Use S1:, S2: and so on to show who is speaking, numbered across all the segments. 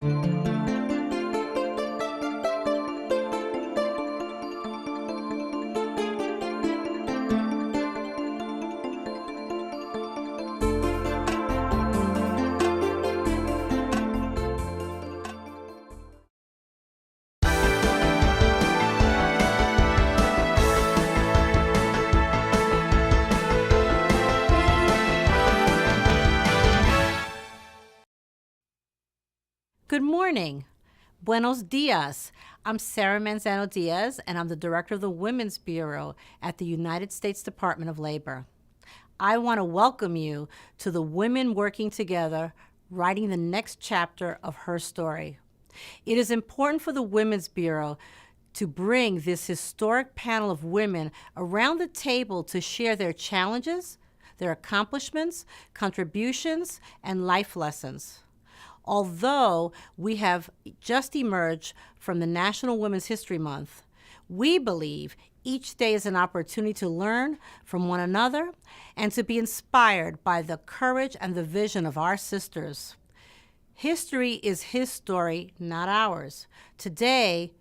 S1: Good morning. Buenos dias. I'm Sarah Manzano Diaz, and I'm the director of the Women's Bureau at the United States Department of Labor. I want to welcome you to the Women Working Together, writing the next chapter of her story. It is important for the Women's Bureau to bring this historic panel of women around the table to share their challenges, their accomplishments, contributions, and life lessons. Although we have just emerged from the National Women's History Month, we believe each day is an opportunity to learn from one another and to be inspired by the courage and the vision of our sisters. History is his story, not ours. Today,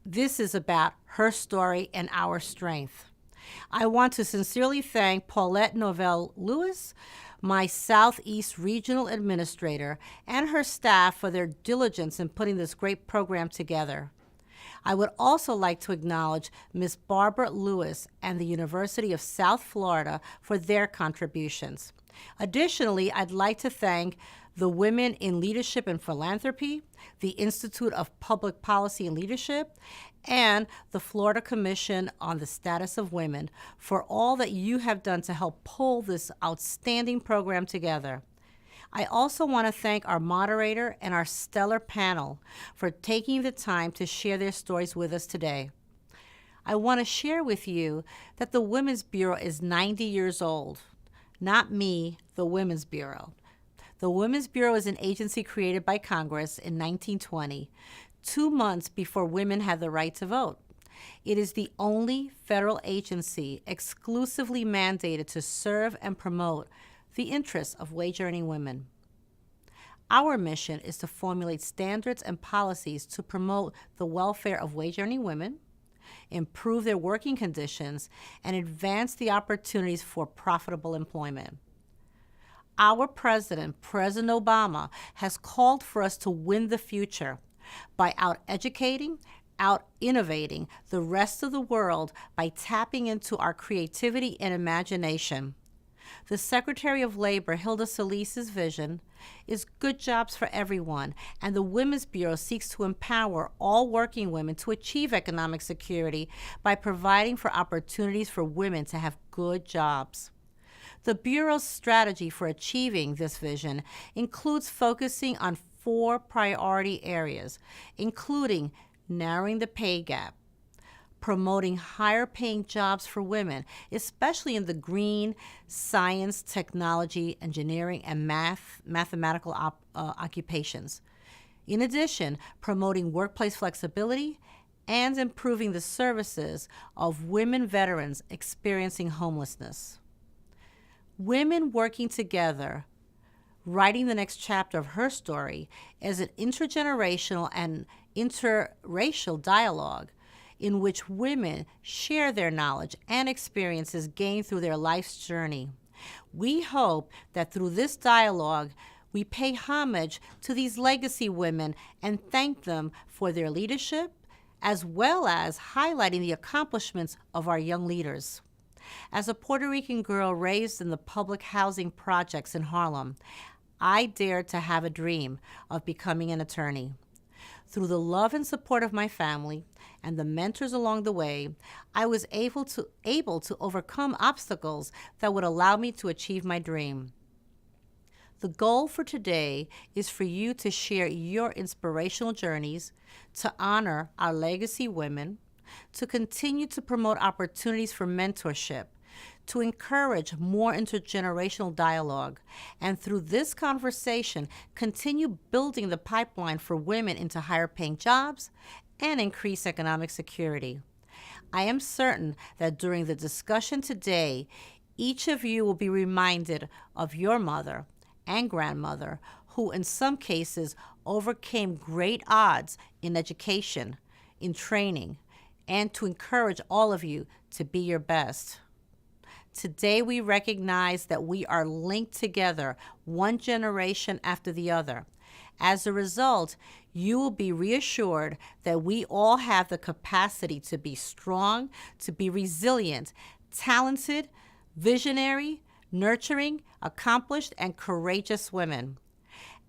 S1: this is about her story and our strength. I want to sincerely thank Paulette Novell Lewis, my Southeast Regional Administrator, and her staff for their diligence in putting this great program together. I would also like to acknowledge Ms. Barbara Lewis and the University of South Florida for their contributions. Additionally, I'd like to thank the Women in Leadership and Philanthropy, the Institute of Public Policy and Leadership, and the Florida Commission on the Status of Women for all that you have done to help pull this outstanding program together. I also want to thank our moderator and our stellar panel for taking the time to share their stories with us today. I want to share with you that the Women's Bureau is 90 years old. Not me, the Women's Bureau. The Women's Bureau is an agency created by Congress in 1920, 2 months before women had the right to vote. It is the only federal agency exclusively mandated to serve and promote the interests of wage-earning women. Our mission is to formulate standards and policies to promote the welfare of wage-earning women, improve their working conditions, and advance the opportunities for profitable employment. Our president, President Obama, has called for us to win the future by out-educating, out-innovating the rest of the world by tapping into our creativity and imagination. The Secretary of Labor, Hilda Solis's vision is good jobs for everyone, and the Women's Bureau seeks to empower all working women to achieve economic security by providing for opportunities for women to have good jobs. The Bureau's strategy for achieving this vision includes focusing on 4 priority areas, including narrowing the pay gap, promoting higher paying jobs for women, especially in the green, science, technology, engineering, and mathematical occupations. In addition, promoting workplace flexibility and improving the services of women veterans experiencing homelessness. Women Working Together, writing the next chapter of her story, is an intergenerational and interracial dialogue in which women share their knowledge and experiences gained through their life's journey. We hope that through this dialogue, we pay homage to these legacy women and thank them for their leadership, as well as highlighting the accomplishments of our young leaders. As a Puerto Rican girl raised in the public housing projects in Harlem, I dared to have a dream of becoming an attorney. Through the love and support of my family and the mentors along the way, I was able to overcome obstacles that would allow me to achieve my dream. The goal for today is for you to share your inspirational journeys, to honor our legacy women, to continue to promote opportunities for mentorship, to encourage more intergenerational dialogue, and through this conversation, continue building the pipeline for women into higher paying jobs and increase economic security. I am certain that during the discussion today, each of you will be reminded of your mother and grandmother who in some cases overcame great odds in education, in training, and to encourage all of you to be your best. Today, we recognize that we are linked together, one generation after the other. As a result, you will be reassured that we all have the capacity to be strong, to be resilient, talented, visionary, nurturing, accomplished, and courageous women.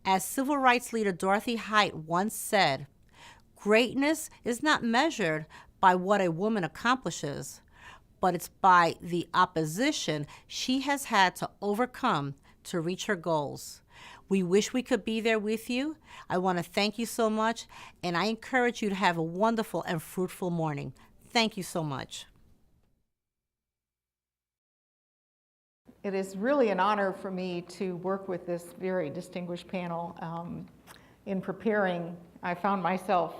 S1: As civil rights leader Dorothy Height once said, greatness is not measured by what a woman accomplishes, but it's by the opposition she has had to overcome to reach her goals. We wish we could be there with you. I want to thank you so much, and I encourage you to have a wonderful and fruitful morning. Thank you so much.
S2: It is really an honor for me to work with this very distinguished panel. In preparing, I found myself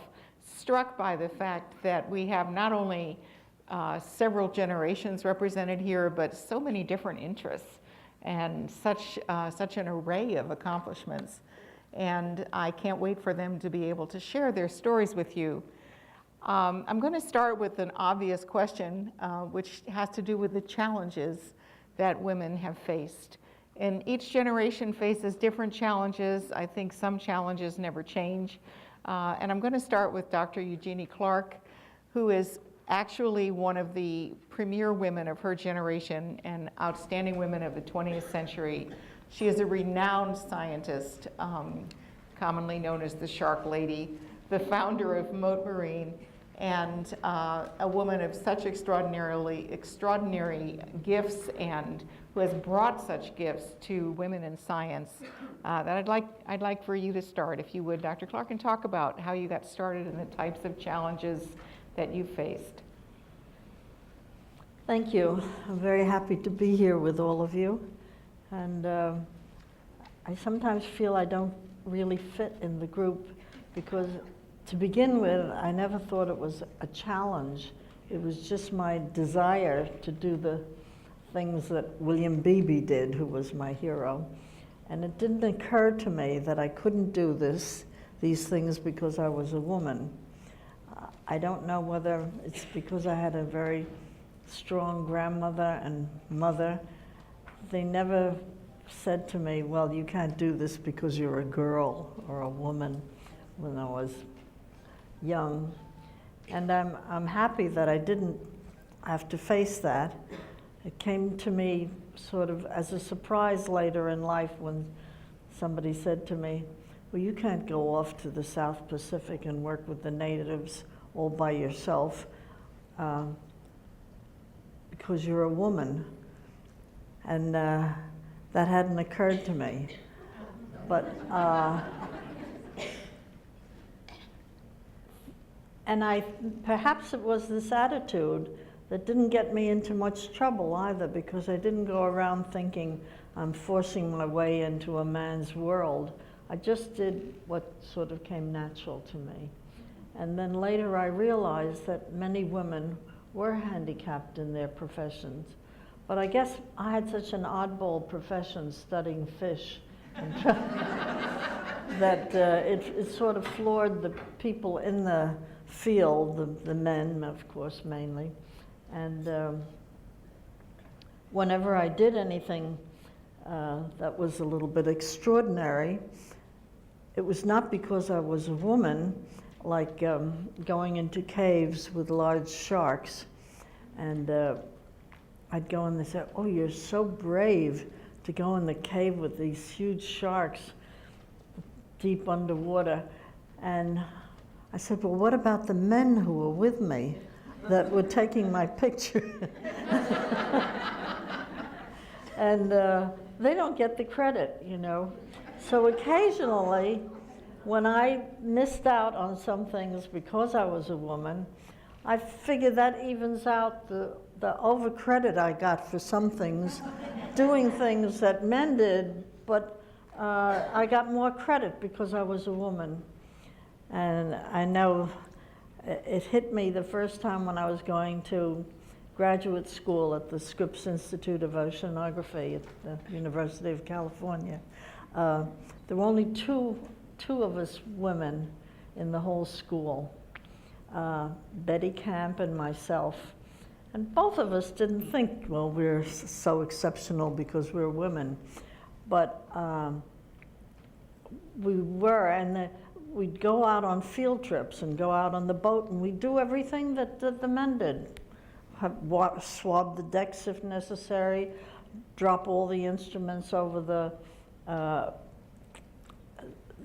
S2: struck by the fact that we have not only several generations represented here, but so many different interests and such an array of accomplishments. And I can't wait for them to be able to share their stories with you. I'm going to start with an obvious question, which has to do with the challenges that women have faced. And each generation faces different challenges. I think some challenges never change. And I'm going to start with Dr. Eugenie Clark, who is actually one of the premier women of her generation and outstanding women of the 20th century. She is a renowned scientist, commonly known as the Shark Lady, the founder of Mote Marine, and a woman of such extraordinary gifts, and who has brought such gifts to women in science. That I'd like for you to start, if you would, Dr. Clark, and talk about how you got started and the types of challenges that you faced.
S3: Thank you. I'm very happy to be here with all of you. And I sometimes feel I don't really fit in the group because, to begin with, I never thought it was a challenge. It was just my desire to do the things that William Beebe did, who was my hero. And it didn't occur to me that I couldn't do these things because I was a woman. I don't know whether it's because I had a very strong grandmother and mother. They never said to me, well, you can't do this because you're a girl or a woman, when I was young. And I'm happy that I didn't have to face that. It came to me sort of as a surprise later in life when somebody said to me, well, you can't go off to the South Pacific and work with the natives all by yourself because you're a woman. And that hadn't occurred to me. But, and perhaps it was this attitude that didn't get me into much trouble either, because I didn't go around thinking I'm forcing my way into a man's world. I just did what sort of came natural to me. And then later I realized that many women were handicapped in their professions. But I guess I had such an oddball profession, studying fish, that it sort of floored the people in the field, the men, of course, mainly. And whenever I did anything that was a little bit extraordinary, it was not because I was a woman, like going into caves with large sharks. And I'd go and they say, oh, you're so brave to go in the cave with these huge sharks deep underwater. And I said, well, what about the men who were with me that were taking my picture? And they don't get the credit, you know. So occasionally, when I missed out on some things because I was a woman, I figured that evens out the overcredit I got for some things, doing things that men did, but I got more credit because I was a woman. And I know it hit me the first time when I was going to graduate school at the Scripps Institute of Oceanography at the University of California. There were only two of us women in the whole school, Betty Camp and myself. And both of us didn't think, well, we're so exceptional because we're women. But we were, and we'd go out on field trips and go out on the boat, and we'd do everything that the men did. Swab the decks if necessary, drop all the instruments over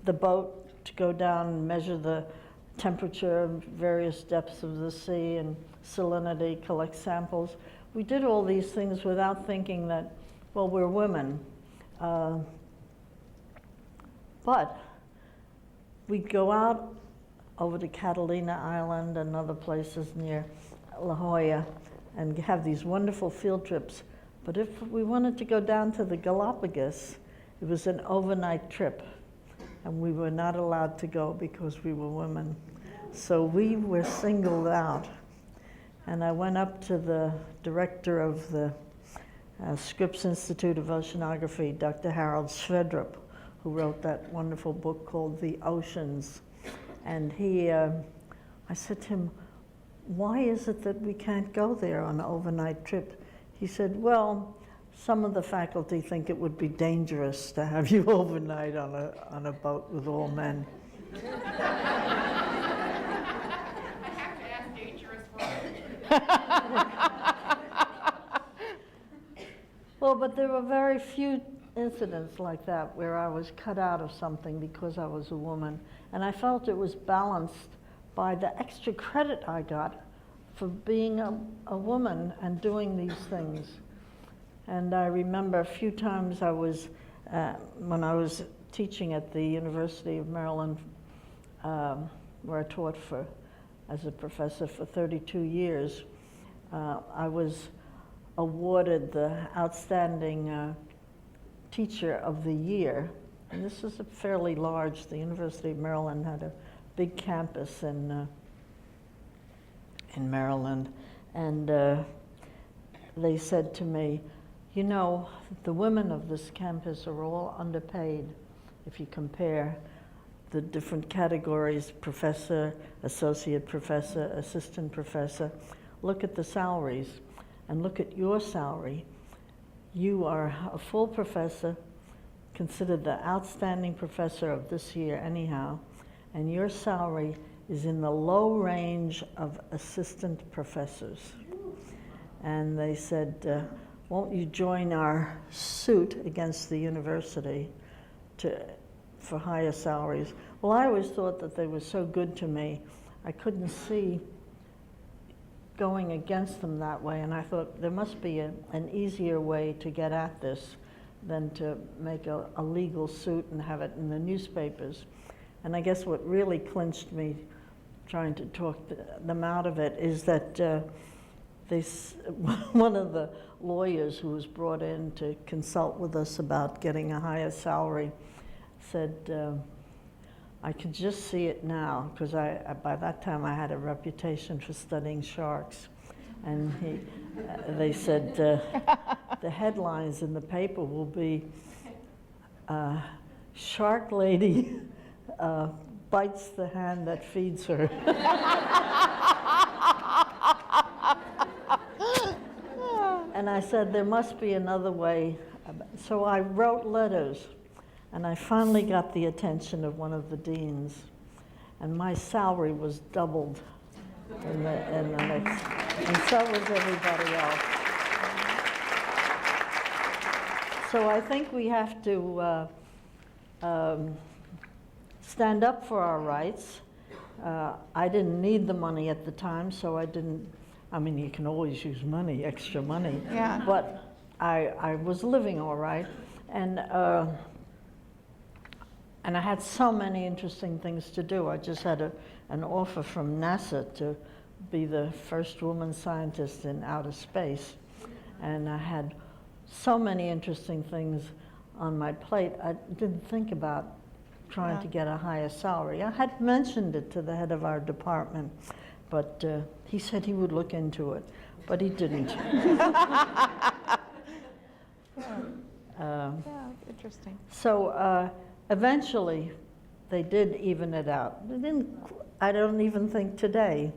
S3: the boat to go down and measure the temperature of various depths of the sea and salinity, collect samples. We did all these things without thinking that, well, we're women. But we'd go out over to Catalina Island and other places near La Jolla and have these wonderful field trips. But if we wanted to go down to the Galapagos, it was an overnight trip. And we were not allowed to go because we were women. So we were singled out. And I went up to the director of the Scripps Institute of Oceanography, Dr. Harold Sverdrup, who wrote that wonderful book called The Oceans. And I said to him, why is it that we can't go there on an overnight trip? He said, well, some of the faculty think it would be dangerous to have you overnight on a boat with all men.
S4: I have to ask dangerous
S3: Well, but there were very few incidents like that where I was cut out of something because I was a woman. And I felt it was balanced by the extra credit I got for being a woman and doing these things. And I remember a few times I was, when I was teaching at the University of Maryland, where I taught as a professor for 32 years, I was awarded the Outstanding Teacher of the Year. And this is a fairly large, the University of Maryland had a big campus in Maryland. And they said to me, you know, the women of this campus are all underpaid if you compare the different categories, professor, associate professor, assistant professor. Look at the salaries and look at your salary. You are a full professor, considered the outstanding professor of this year anyhow, and your salary is in the low range of assistant professors. And they said, won't you join our suit against the university for higher salaries? Well, I always thought that they were so good to me, I couldn't see going against them that way, and I thought there must be an easier way to get at this than to make a legal suit and have it in the newspapers. And I guess what really clinched me trying to talk them out of it is that one of the lawyers who was brought in to consult with us about getting a higher salary said, I could just see it now, because by that time I had a reputation for studying sharks. And they said, the headlines in the paper will be, Shark Lady bites the hand that feeds her. And I said, there must be another way. So I wrote letters, and I finally got the attention of one of the deans, and my salary was doubled in the next, and so was everybody else. So I think we have to stand up for our rights. I didn't need the money at the time, so I didn't. I mean, you can always use money, extra money.
S2: Yeah.
S3: But I was living all right, and I had so many interesting things to do. I just had an offer from NASA to be the first woman scientist in outer space, and I had so many interesting things on my plate. I didn't think about trying to get a higher salary. I had mentioned it to the head of our department, but he said he would look into it, but he didn't.
S2: Yeah, interesting.
S3: So eventually, they did even it out. They didn't. I don't even think today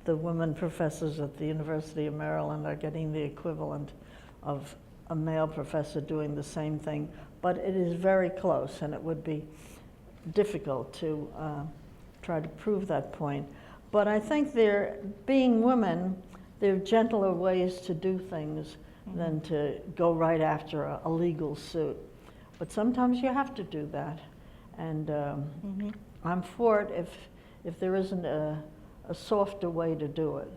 S3: the women professors at the University of Maryland are getting the equivalent of a male professor doing the same thing, but it is very close, and it would be difficult to try to prove that point. But I think they're, being women, there are gentler ways to do things than to go right after a legal suit. But sometimes you have to do that. And I'm for it if there isn't a softer way to do it.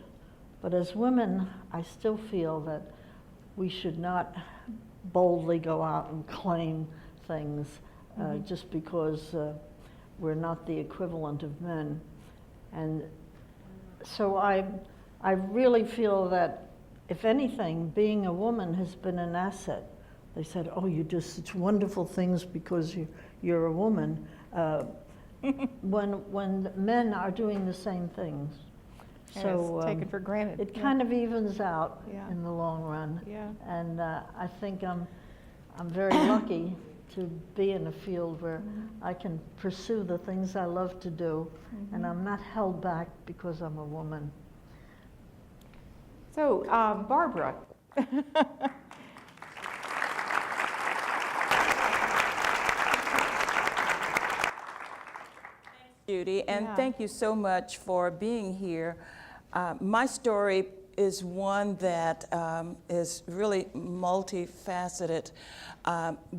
S3: But as women, I still feel that we should not boldly go out and claim things just because we're not the equivalent of men. And so I really feel that, if anything, being a woman has been an asset. They said, oh, you do such wonderful things because you're a woman, when men are doing the same things.
S2: And
S3: So
S2: it's taken for granted.
S3: it kind of evens out in the long run.
S2: Yeah.
S3: And I think I'm very lucky to be in a field where I can pursue the things I love to do, and I'm not held back because I'm a woman.
S2: So, Barbara.
S5: Judy, and
S2: Yeah.
S5: thank you so much for being here. My story is one that is really multifaceted.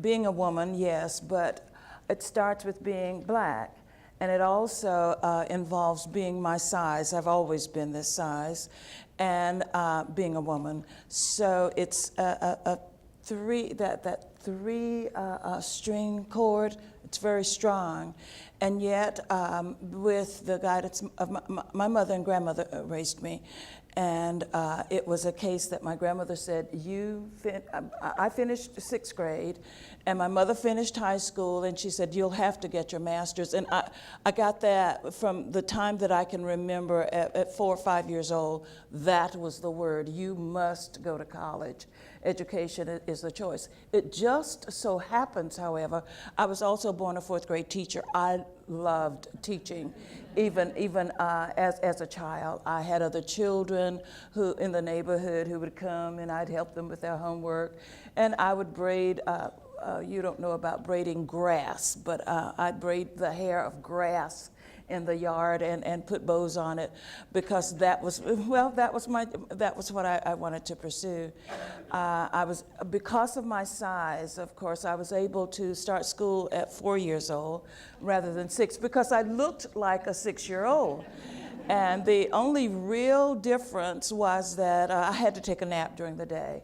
S5: Being a woman, yes, but it starts with being black, and it also involves being my size. I've always been this size, and being a woman. So it's a three string chord. It's very strong. And yet, with the guidance of my mother and grandmother raised me, and it was a case that my grandmother said, I finished 6th grade, and my mother finished high school, and she said, you'll have to get your master's. And I got that from the time that I can remember at 4 or 5 years old. That was the word, you must go to college. Education is the choice. It just so happens, however, I was also born a 4th grade teacher. I loved teaching, even as a child. I had other children who in the neighborhood who would come, and I'd help them with their homework. And I would braid, you don't know about braiding grass, but I'd braid the hair of grass in the yard and put bows on it, because that was what I wanted to pursue. Because of my size, of course, I was able to start school at 4 years old rather than 6, because I looked like a 6-year-old. And the only real difference was that I had to take a nap during the day.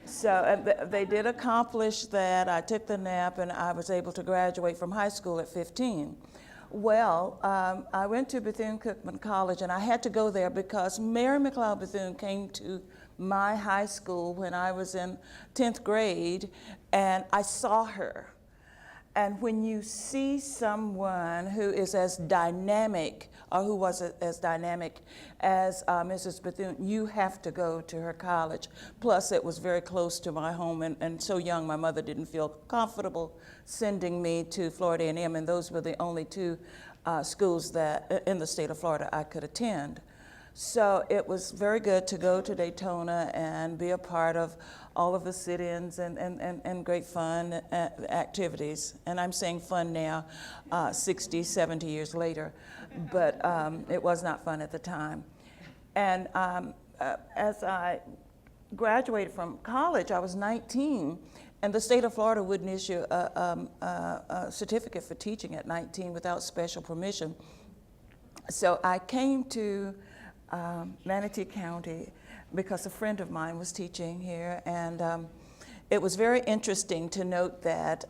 S5: So they did accomplish that. I took the nap, and I was able to graduate from high school at 15. Well, I went to Bethune-Cookman College, and I had to go there because Mary McLeod Bethune came to my high school when I was in 10th grade, and I saw her. And when you see someone who is as dynamic, or who was as dynamic as Mrs. Bethune, you have to go to her college. Plus, it was very close to my home, and so young, my mother didn't feel comfortable sending me to Florida A&M, and those were the only 2 schools that in the state of Florida I could attend. So it was very good to go to Daytona and be a part of all of the sit-ins and great fun activities. And I'm saying fun now, 60, 70 years later, but it was not fun at the time. And as I graduated from college, I was 19, and the state of Florida wouldn't issue a certificate for teaching at 19 without special permission. So I came to Manatee County because a friend of mine was teaching here, and it was very interesting to note that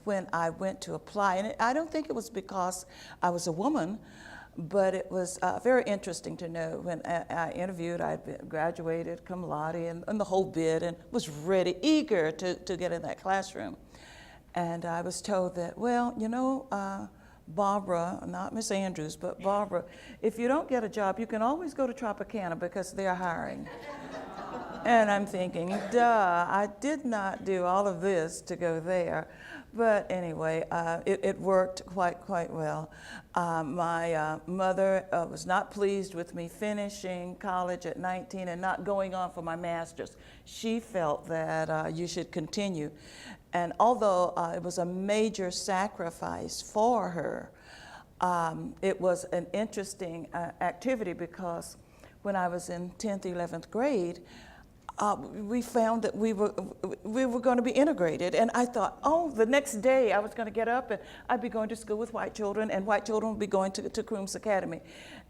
S5: when I went to apply, and I don't think it was because I was a woman, but it was very interesting to know when I interviewed. I graduated cum laude and the whole bit, and was ready, eager to get in that classroom. And I was told that, well, you know, Barbara, not Miss Andrews, but Barbara, if you don't get a job, you can always go to Tropicana because they're hiring. And I'm thinking, duh, I did not do all of this to go there. But anyway, it worked quite well. My mother was not pleased with me finishing college at 19 and not going on for my master's. She felt that you should continue. And although it was a major sacrifice for her, it was an interesting activity because when I was in 10th, 11th grade, we found that we were going to be integrated. And I thought, oh, the next day I was going to get up and I'd be going to school with white children, and white children would be going to Crooms Academy.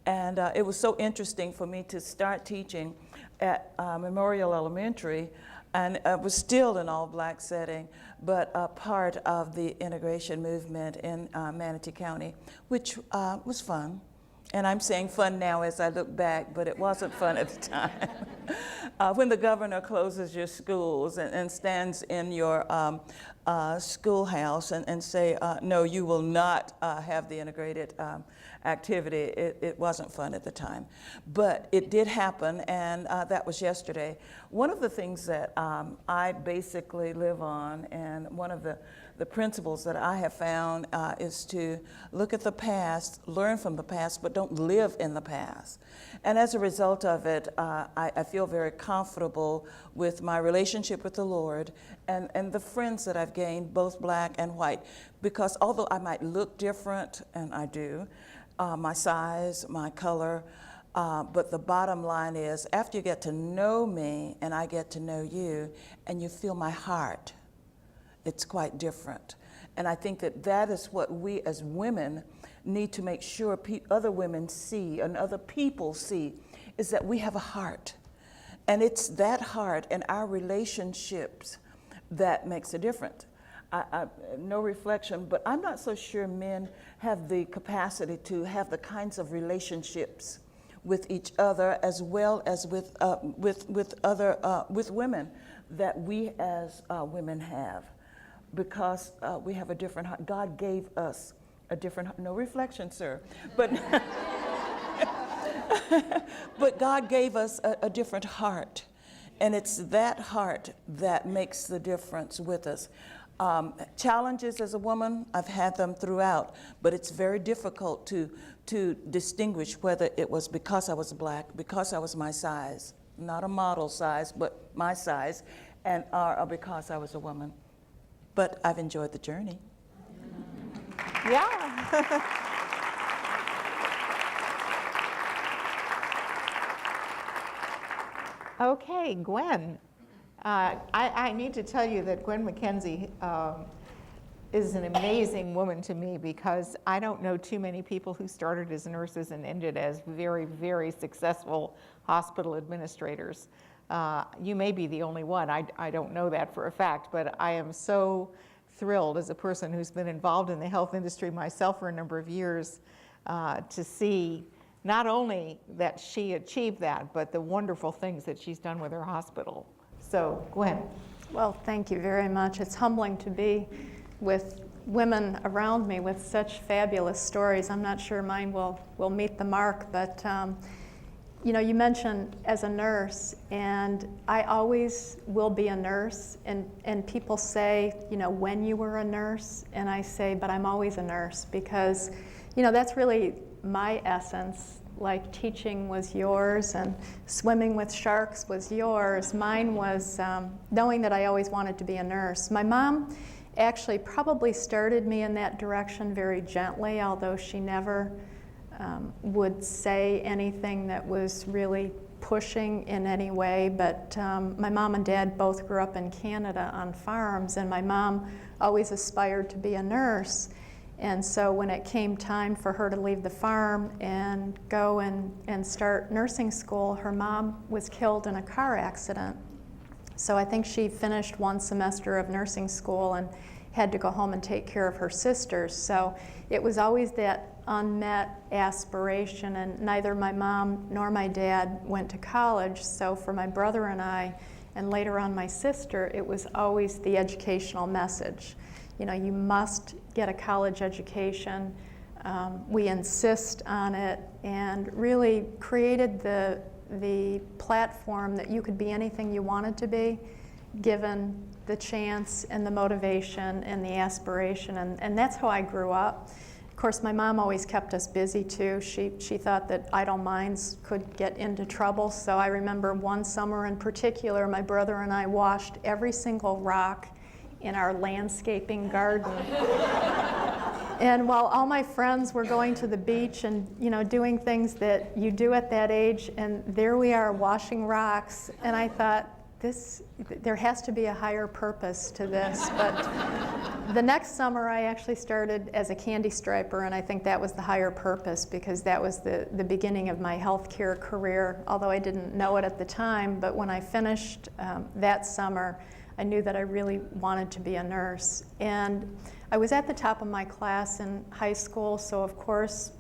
S5: And it was so interesting for me to start teaching at Memorial Elementary, and it was still an all-black setting, but a part of the integration movement in Manatee County, which was fun. And I'm saying fun now as I look back, but it wasn't fun at the time. When the governor closes your schools and stands in your schoolhouse and say, no, you will not have the integrated activity, it wasn't fun at the time. But it did happen, and that was yesterday. One of the things that I basically live on, and one of the principles that I have found is to look at the past, learn from the past, but don't live in the past. And as a result of it, I feel very comfortable with my relationship with the Lord and the friends that I've gained, both black and white. Because although I might look different, and I do, my size, my color, but the bottom line is, after you get to know me and I get to know you, and you feel my heart, it's quite different. And I think that that is what we as women need to make sure other women see and other people see, is that we have a heart. And it's that heart and our relationships that makes a difference. No reflection, but I'm not so sure men have the capacity to have the kinds of relationships with each other as well as with women that we as women have. Because we have a different heart. God gave us a different heart. No reflection, sir. But, but God gave us a different heart. And it's that heart that makes the difference with us. Challenges as a woman, I've had them throughout. But it's very difficult to distinguish whether it was because I was black, because I was my size, not a model size, but my size, or because I was a woman. But I've enjoyed the journey.
S2: Yeah. Okay, Gwen. I need to tell you that Gwen McKenzie is an amazing woman to me, because I don't know too many people who started as nurses and ended as very, very successful hospital administrators. You may be the only one. I don't know that for a fact, but I am so thrilled as a person who's been involved in the health industry myself for a number of years to see not only that she achieved that, but the wonderful things that she's done with her hospital. So, Gwen.
S6: Well, thank you very much. It's humbling to be with women around me with such fabulous stories. I'm not sure mine will meet the mark, but you know, you mentioned as a nurse, and I always will be a nurse, and people say, you know, when you were a nurse, and I say, but I'm always a nurse, because, you know, that's really my essence. Like teaching was yours, and swimming with sharks was yours. Mine was knowing that I always wanted to be a nurse. My mom actually probably started me in that direction very gently, although she never would say anything that was really pushing in any way. But my mom and dad both grew up in Canada on farms, and my mom always aspired to be a nurse. And so when it came time for her to leave the farm and go and start nursing school, her mom was killed in a car accident. So I think she finished one semester of nursing school and had to go home and take care of her sisters. So it was always that unmet aspiration, and neither my mom nor my dad went to college. So for my brother and I, and later on my sister, it was always the educational message. You know, you must get a college education. We insist on it, and really created the the platform that you could be anything you wanted to be, given the chance and the motivation and the aspiration, and that's how I grew up. Of course, my mom always kept us busy too. She thought that idle minds could get into trouble, so I remember one summer in particular, my brother and I washed every single rock in our landscaping garden. And while all my friends were going to the beach and doing things that you do at that age, and there we are washing rocks, and I thought, there has to be a higher purpose to this. But the next summer I actually started as a candy striper, and I think that was the higher purpose because that was the beginning of my healthcare career, although I didn't know it at the time. But when I finished that summer, I knew that I really wanted to be a nurse. And I was at the top of my class in high school, so of course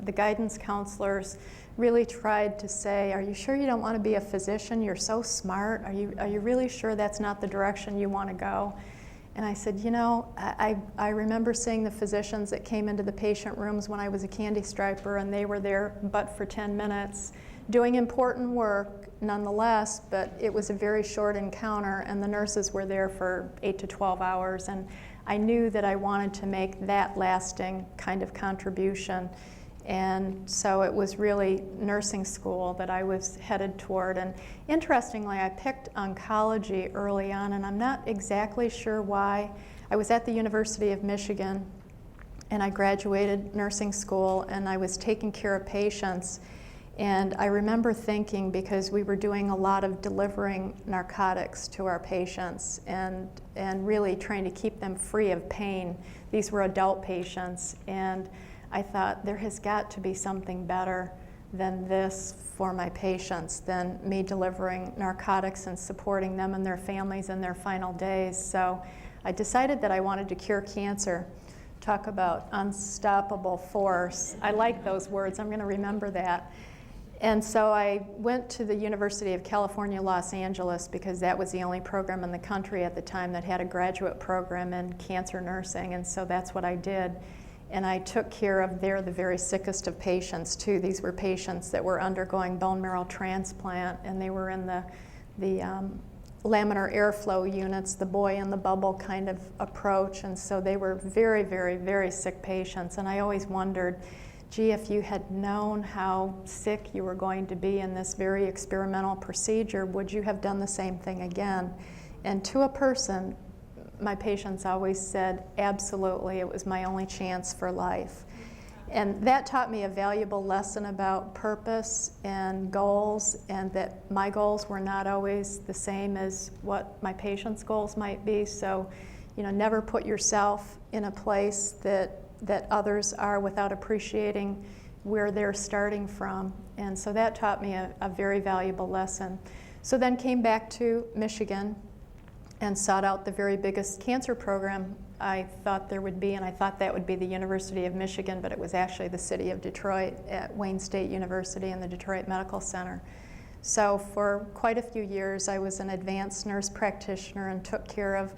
S6: the guidance counselors really tried to say, are you sure you don't want to be a physician? You're so smart. Are you really sure that's not the direction you want to go? And I said, I remember seeing the physicians that came into the patient rooms when I was a candy striper, and they were there but for 10 minutes, doing important work nonetheless, but it was a very short encounter, and the nurses were there for 8 to 12 hours. And I knew that I wanted to make that lasting kind of contribution. And so it was really nursing school that I was headed toward. And interestingly, I picked oncology early on, and I'm not exactly sure why. I was at the University of Michigan, and I graduated nursing school, and I was taking care of patients. And I remember thinking, because we were doing a lot of delivering narcotics to our patients and really trying to keep them free of pain. These were adult patients, and I thought there has got to be something better than this for my patients, than me delivering narcotics and supporting them and their families in their final days. So I decided that I wanted to cure cancer. Talk about unstoppable force. I like those words. I'm going to remember that. And so I went to the University of California, Los Angeles, because that was the only program in the country at the time that had a graduate program in cancer nursing, and so that's what I did. And I took care of the very sickest of patients too. These were patients that were undergoing bone marrow transplant, and they were in the laminar airflow units, the boy in the bubble kind of approach, and so they were very, very, very sick patients. And I always wondered, gee, if you had known how sick you were going to be in this very experimental procedure, would you have done the same thing again? And to a person, my patients always said, absolutely, it was my only chance for life. And that taught me a valuable lesson about purpose and goals, and that my goals were not always the same as what my patients' goals might be. So, never put yourself in a place that others are without appreciating where they're starting from. And so that taught me a very valuable lesson. So then came back to Michigan and sought out the very biggest cancer program I thought there would be, and I thought that would be the University of Michigan, but it was actually the city of Detroit at Wayne State University and the Detroit Medical Center. So for quite a few years, I was an advanced nurse practitioner and took care of,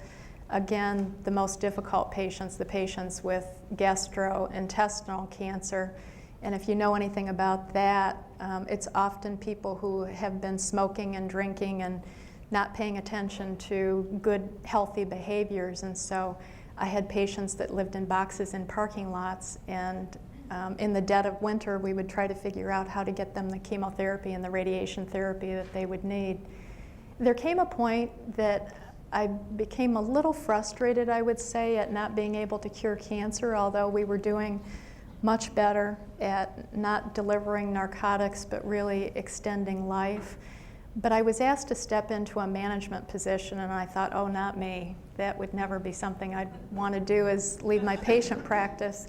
S6: again, the most difficult patients, the patients with gastrointestinal cancer. And if you know anything about that, it's often people who have been smoking and drinking and not paying attention to good, healthy behaviors. And so I had patients that lived in boxes in parking lots, and in the dead of winter, we would try to figure out how to get them the chemotherapy and the radiation therapy that they would need. There came a point that I became a little frustrated, I would say, at not being able to cure cancer, although we were doing much better at not delivering narcotics, but really extending life. But I was asked to step into a management position, and I thought, oh, not me. That would never be something I'd want to do, is leave my patient practice.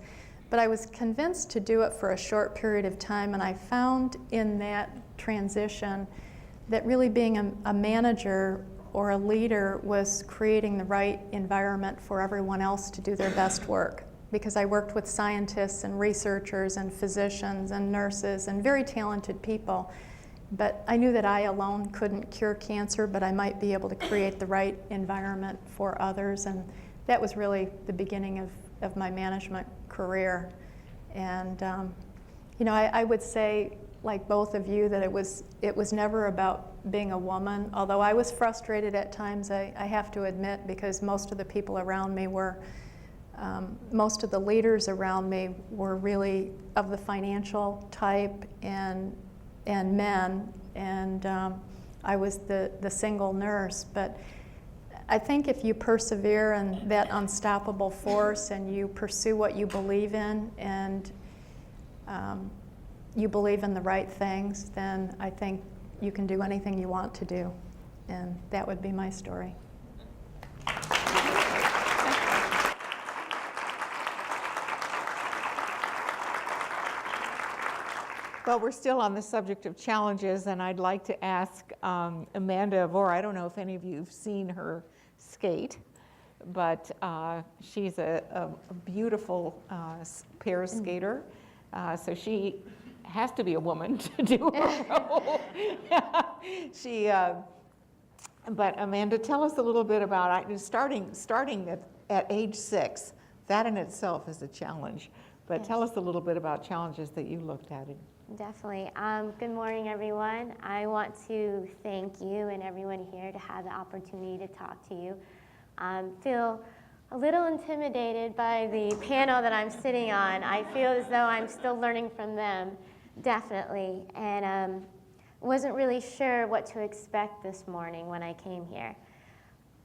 S6: But I was convinced to do it for a short period of time, and I found in that transition that really being a manager or a leader was creating the right environment for everyone else to do their best work. Because I worked with scientists and researchers and physicians and nurses and very talented people. But I knew that I alone couldn't cure cancer, but I might be able to create the right environment for others. And that was really the beginning of my management career. And I would say like both of you, that it was never about being a woman. Although I was frustrated at times, I have to admit, because most of the people around me were, most of the leaders around me were really of the financial type and men, and I was the single nurse. But I think if you persevere in that unstoppable force and you pursue what you believe in, and you believe in the right things, then I think you can do anything you want to do. And that would be my story.
S2: Well, we're still on the subject of challenges, and I'd like to ask Amanda Vore. I don't know if any of you have seen her skate, but she's a beautiful pair skater. So she has to be a woman to do her role. But Amanda, tell us a little bit about starting at age 6. That in itself is a challenge. But tell us a little bit about challenges that you looked at.
S7: Definitely. Good morning, everyone. I want to thank you and everyone here to have the opportunity to talk to you. Feel a little intimidated by the panel that I'm sitting on. I feel as though I'm still learning from them, definitely. And wasn't really sure what to expect this morning when I came here.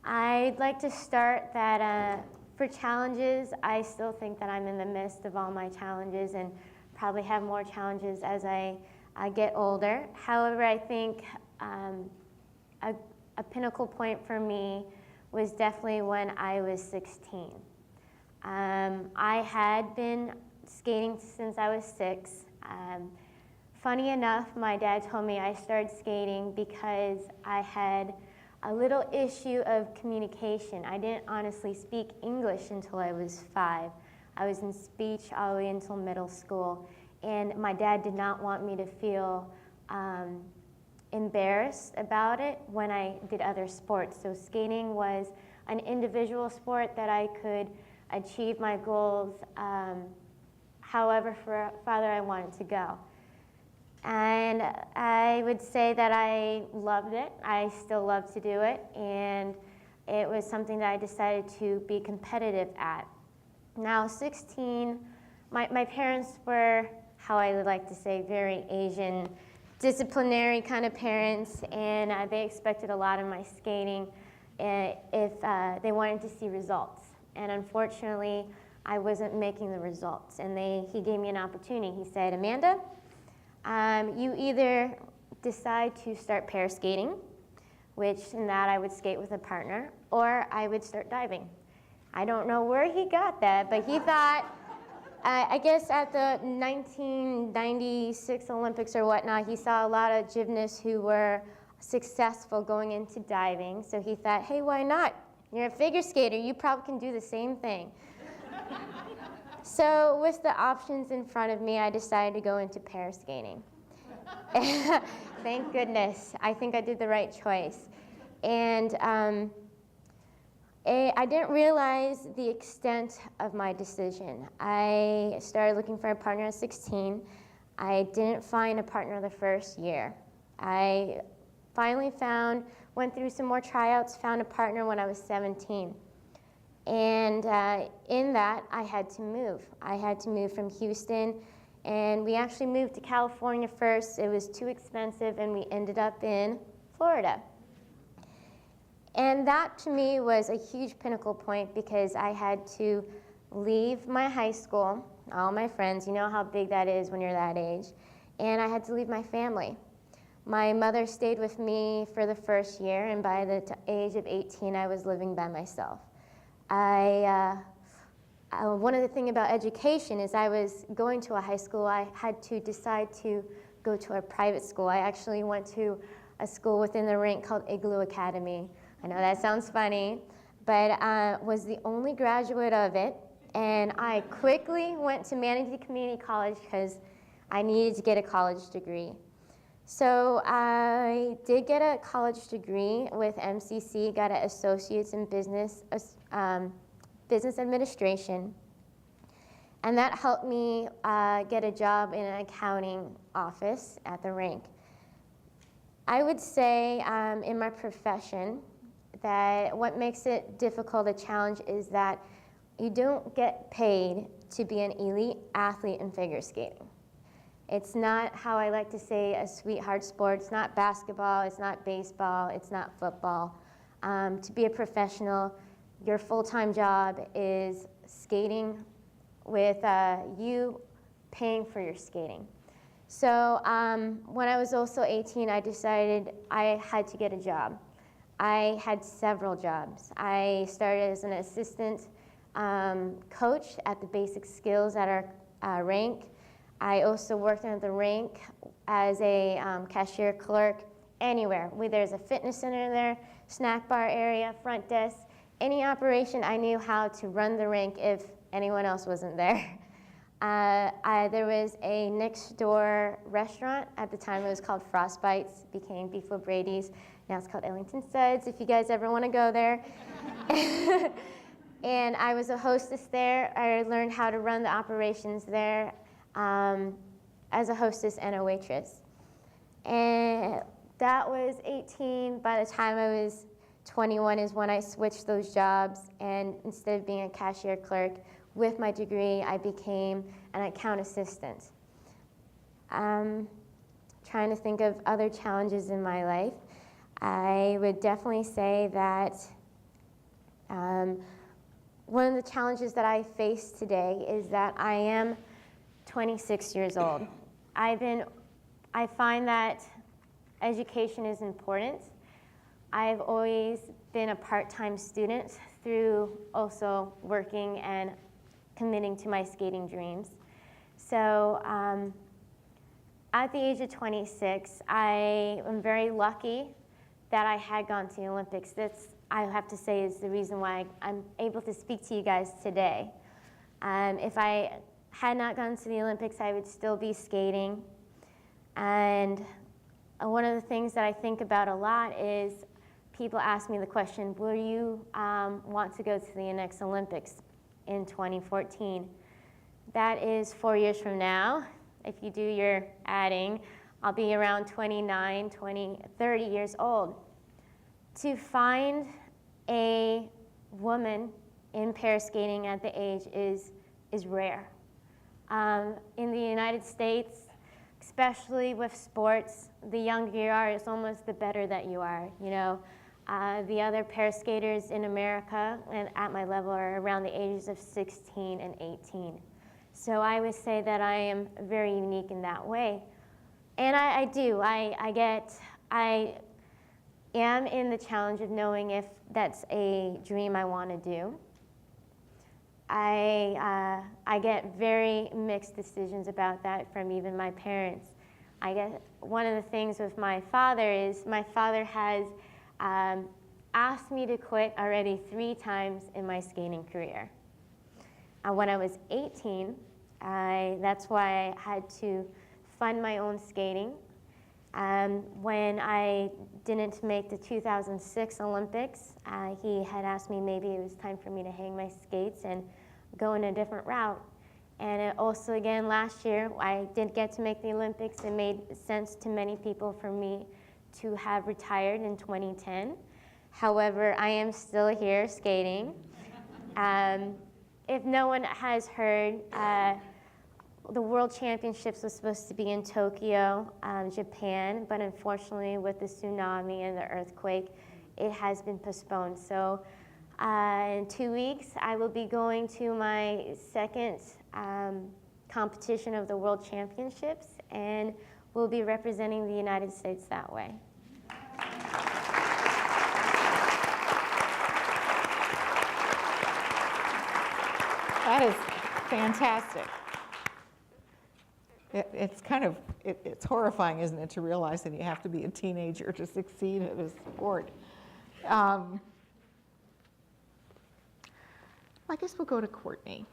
S7: I'd like to start that for challenges, I still think that I'm in the midst of all my challenges and probably have more challenges as I get older. However, I think a pinnacle point for me was definitely when I was 16. I had been skating since I was 6. Funny enough, my dad told me I started skating because I had a little issue of communication. I didn't honestly speak English until I was 5. I was in speech all the way until middle school, and my dad did not want me to feel embarrassed about it when I did other sports. So skating was an individual sport that I could achieve my goals however farther I wanted to go. And I would say that I loved it. I still love to do it, and it was something that I decided to be competitive at. Now, 16, my parents were, how I would like to say, very Asian, disciplinary kind of parents, and they expected a lot of my skating if they wanted to see results. And unfortunately, I wasn't making the results, and he gave me an opportunity. He said, Amanda, you either decide to start pair skating, which in that I would skate with a partner, or I would start diving. I don't know where he got that, but he thought, I guess at the 1996 Olympics or whatnot, he saw a lot of gymnasts who were successful going into diving. So he thought, hey, why not? You're a figure skater, you probably can do the same thing. So with the options in front of me, I decided to go into pair skating. Thank goodness. I think I did the right choice. And I didn't realize the extent of my decision. I started looking for a partner at 16. I didn't find a partner the first year. I finally went through some more tryouts, found a partner when I was 17. And in that, I had to move. I had to move from Houston, and we actually moved to California first. It was too expensive, and we ended up in Florida. And that, to me, was a huge pinnacle point because I had to leave my high school, all my friends, you know how big that is when you're that age, and I had to leave my family. My mother stayed with me for the first year, and by the age of 18, I was living by myself. One of the things about education is I was going to a high school. I had to decide to go to a private school. I actually went to a school within the rink called Igloo Academy. I know that sounds funny, but was the only graduate of it, and I quickly went to Manatee Community College because I needed to get a college degree. So I did get a college degree with MCC, got an associate's in business administration. And that helped me get a job in an accounting office at the rink. I would say in my profession that what makes it difficult, a challenge, is that you don't get paid to be an elite athlete in figure skating. It's not, how I like to say, a sweetheart sport. It's not basketball, it's not baseball, it's not football. To be a professional, your full-time job is skating with you paying for your skating. So when I was also 18, I decided I had to get a job. I had several jobs. I started as an assistant coach at the basic skills at our rink. I also worked at the rink as a cashier clerk, anywhere. There's a fitness center there, snack bar area, front desk, any operation. I knew how to run the rink if anyone else wasn't there. There was a next door restaurant. At the time it was called Frostbites, became Beef O'Brady's. Now it's called Ellington Studs, if you guys ever want to go there. And I was a hostess there. I learned how to run the operations there as a hostess and a waitress. And that was 18. By the time I was 21 is when I switched those jobs, and instead of being a cashier clerk, with my degree, I became an account assistant. Trying to think of other challenges in my life. I would definitely say that one of the challenges that I face today is that I am 26 years old. I find that education is important. I've always been a part-time student through also working and committing to my skating dreams. So at the age of 26, I am very lucky that I had gone to the Olympics. That's, I have to say, is the reason why I'm able to speak to you guys today. If I had not gone to the Olympics, I would still be skating. And one of the things that I think about a lot is people ask me the question, will you want to go to the next Olympics in 2014? That is 4 years from now. If you do your adding, I'll be around 29, 30 years old. To find a woman in pair skating at the age is rare. In the United States, especially with sports, the younger you are, it's almost the better that you are. You know, the other pair skaters in America and at my level are around the ages of 16 and 18. So I would say that I am very unique in that way. And I am in the challenge of knowing if that's a dream I want to do. I get very mixed decisions about that from even my parents. I get one of the things with my father is my father has asked me to quit already 3 times in my skating career. When I was 18, that's why I had to fund my own skating. When I didn't make the 2006 Olympics, he had asked me maybe it was time for me to hang my skates and go in a different route. And it also, again, last year, I did get to make the Olympics. It made sense to many people for me to have retired in 2010. However, I am still here skating. If no one has heard, the World Championships was supposed to be in Tokyo, Japan, but unfortunately with the tsunami and the earthquake, it has been postponed. So in 2 weeks, I will be going to my second competition of the World Championships, and will be representing the United States that way.
S2: That is fantastic. It's kind of, it's horrifying, isn't it, to realize that you have to be a teenager to succeed at a sport. I guess we'll go to Courtney.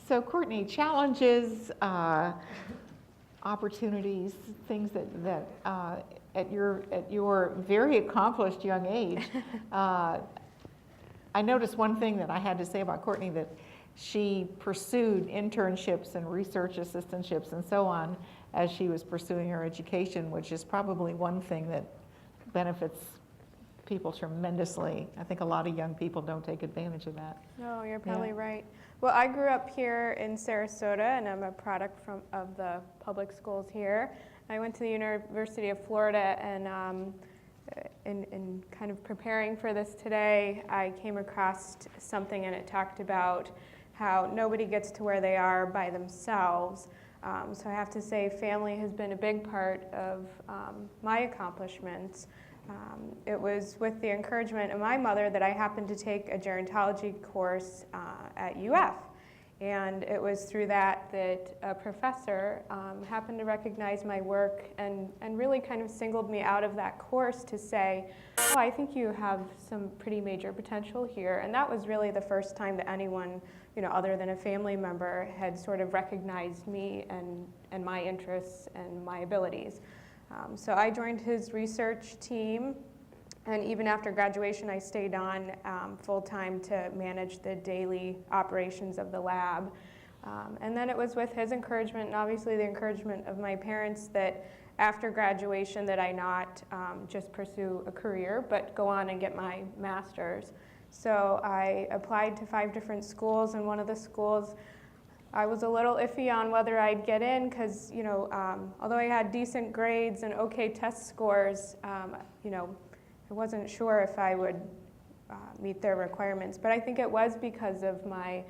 S2: So Courtney, challenges, opportunities, things that at your very accomplished young age, I noticed one thing that I had to say about Courtney, that she pursued internships and research assistantships and so on as she was pursuing her education, which is probably one thing that benefits people tremendously. I think a lot of young people don't take advantage of that.
S4: No, you're probably
S2: Yeah.
S4: right. Well, I grew up here in Sarasota, and I'm a product of the public schools here. I went to the University of Florida, and in kind of preparing for this today, I came across something, and it talked about how nobody gets to where they are by themselves. So I have to say family has been a big part of my accomplishments. It was with the encouragement of my mother that I happened to take a gerontology course at UF. And it was through that that a professor happened to recognize my work and really kind of singled me out of that course to say, oh, I think you have some pretty major potential here. And that was really the first time that anyone, other than a family member, had sort of recognized me and my interests and my abilities. So I joined his research team, and even after graduation I stayed on full-time to manage the daily operations of the lab. And then it was with his encouragement and obviously the encouragement of my parents that after graduation that I not just pursue a career but go on and get my master's. So I applied to 5 different schools, and one of the schools I was a little iffy on whether I'd get in because, although I had decent grades and okay test scores, I wasn't sure if I would meet their requirements. But I think it was because of my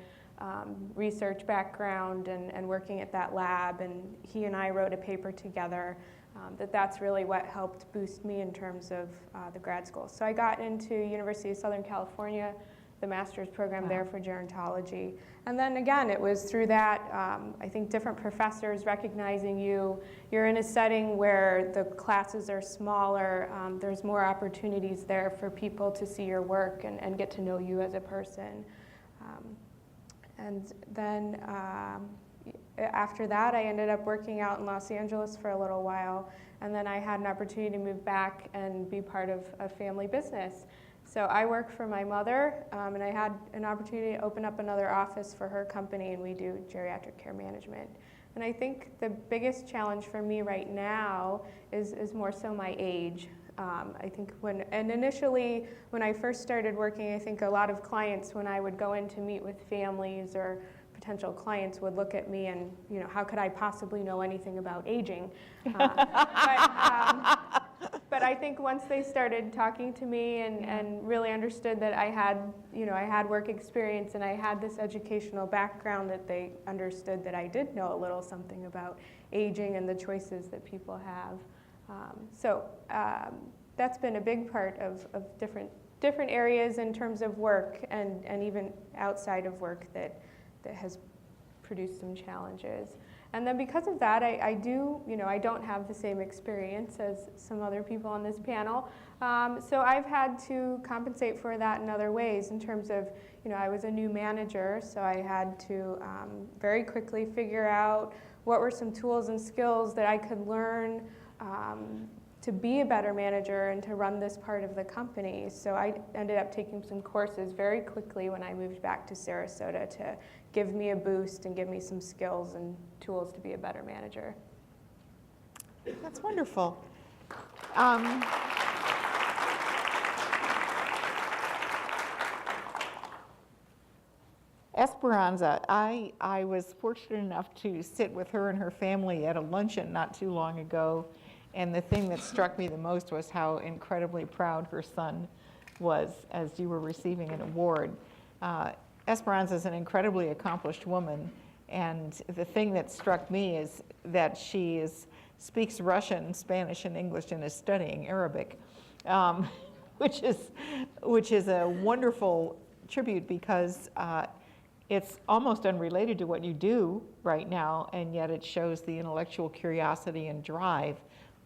S4: research background and working at that lab, and he and I wrote a paper together, that's really what helped boost me in terms of the grad school. So I got into University of Southern California, the master's program there for gerontology. And then again, it was through that, I think different professors recognizing you're in a setting where the classes are smaller, there's more opportunities there for people to see your work and get to know you as a person. And then after that, I ended up working out in Los Angeles for a little while, and then I had an opportunity to move back and be part of a family business. So I work for my mother, and I had an opportunity to open up another office for her company, and we do geriatric care management. And I think the biggest challenge for me right now is more so my age. I think initially when I first started working, I think a lot of clients, when I would go in to meet with families or potential clients, would look at me and, how could I possibly know anything about aging? But I think once they started talking to me and really understood that I had work experience and I had this educational background, that they understood that I did know a little something about aging and the choices that people have. That's been a big part of different areas in terms of work and even outside of work that has produced some challenges. And then because of that, I don't have the same experience as some other people on this panel. So I've had to compensate for that in other ways in terms of, I was a new manager, so I had to very quickly figure out what were some tools and skills that I could learn to be a better manager and to run this part of the company. So I ended up taking some courses very quickly when I moved back to Sarasota to give me a boost and give me some skills and tools to be a better manager.
S2: That's wonderful. Esperanza, I was fortunate enough to sit with her and her family at a luncheon not too long ago, and the thing that struck me the most was how incredibly proud her son was as you were receiving an award. Esperanza is an incredibly accomplished woman, and the thing that struck me is that she speaks Russian, Spanish, and English, and is studying Arabic, which is a wonderful tribute because it's almost unrelated to what you do right now, and yet it shows the intellectual curiosity and drive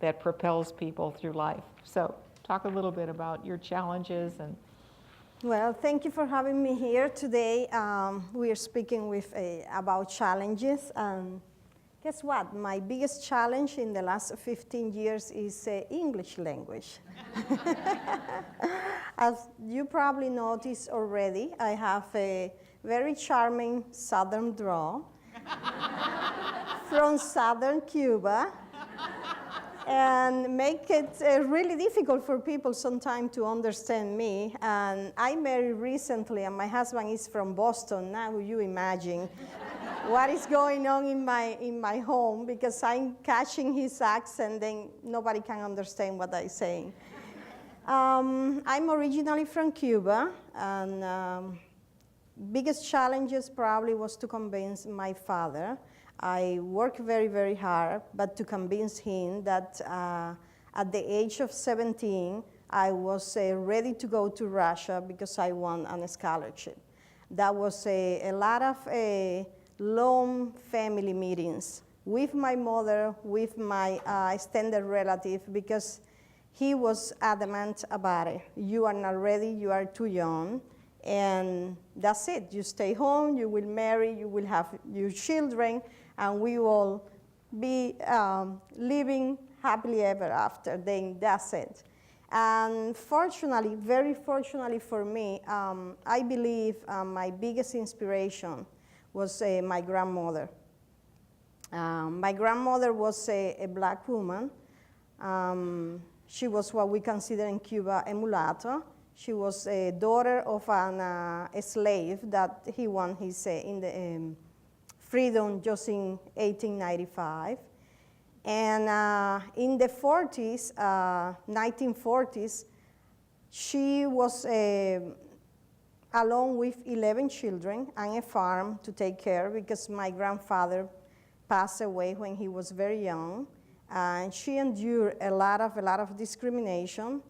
S2: that propels people through life. So talk a little bit about your challenges.
S8: Well, thank you for having me here today. We are speaking about challenges. Guess what? My biggest challenge in the last 15 years is English language. As you probably noticed already, I have very charming southern drawl from southern Cuba, and make it really difficult for people sometimes to understand me. And I married recently, and my husband is from Boston. Now you imagine what is going on in my home, because I'm catching his accent, then nobody can understand what I'm saying. I'm originally from Cuba, and biggest challenges probably was to convince my father. I worked very, very hard, but to convince him that at the age of 17, I was ready to go to Russia because I won a scholarship. That was a lot of long family meetings with my mother, with my extended relative, because he was adamant about it. You are not ready, you are too young, and that's it. You stay home, you will marry, you will have your children, and we will be living happily ever after. Then that's it. And fortunately, very fortunately for me, I believe my biggest inspiration was my grandmother. My grandmother was a black woman. She was what we consider in Cuba a mulatto. She was a daughter of a slave that he won his freedom just in 1895. And in the 40s, 1940s, she was along with 11 children and a farm to take care, because my grandfather passed away when he was very young. And she endured a lot of discrimination.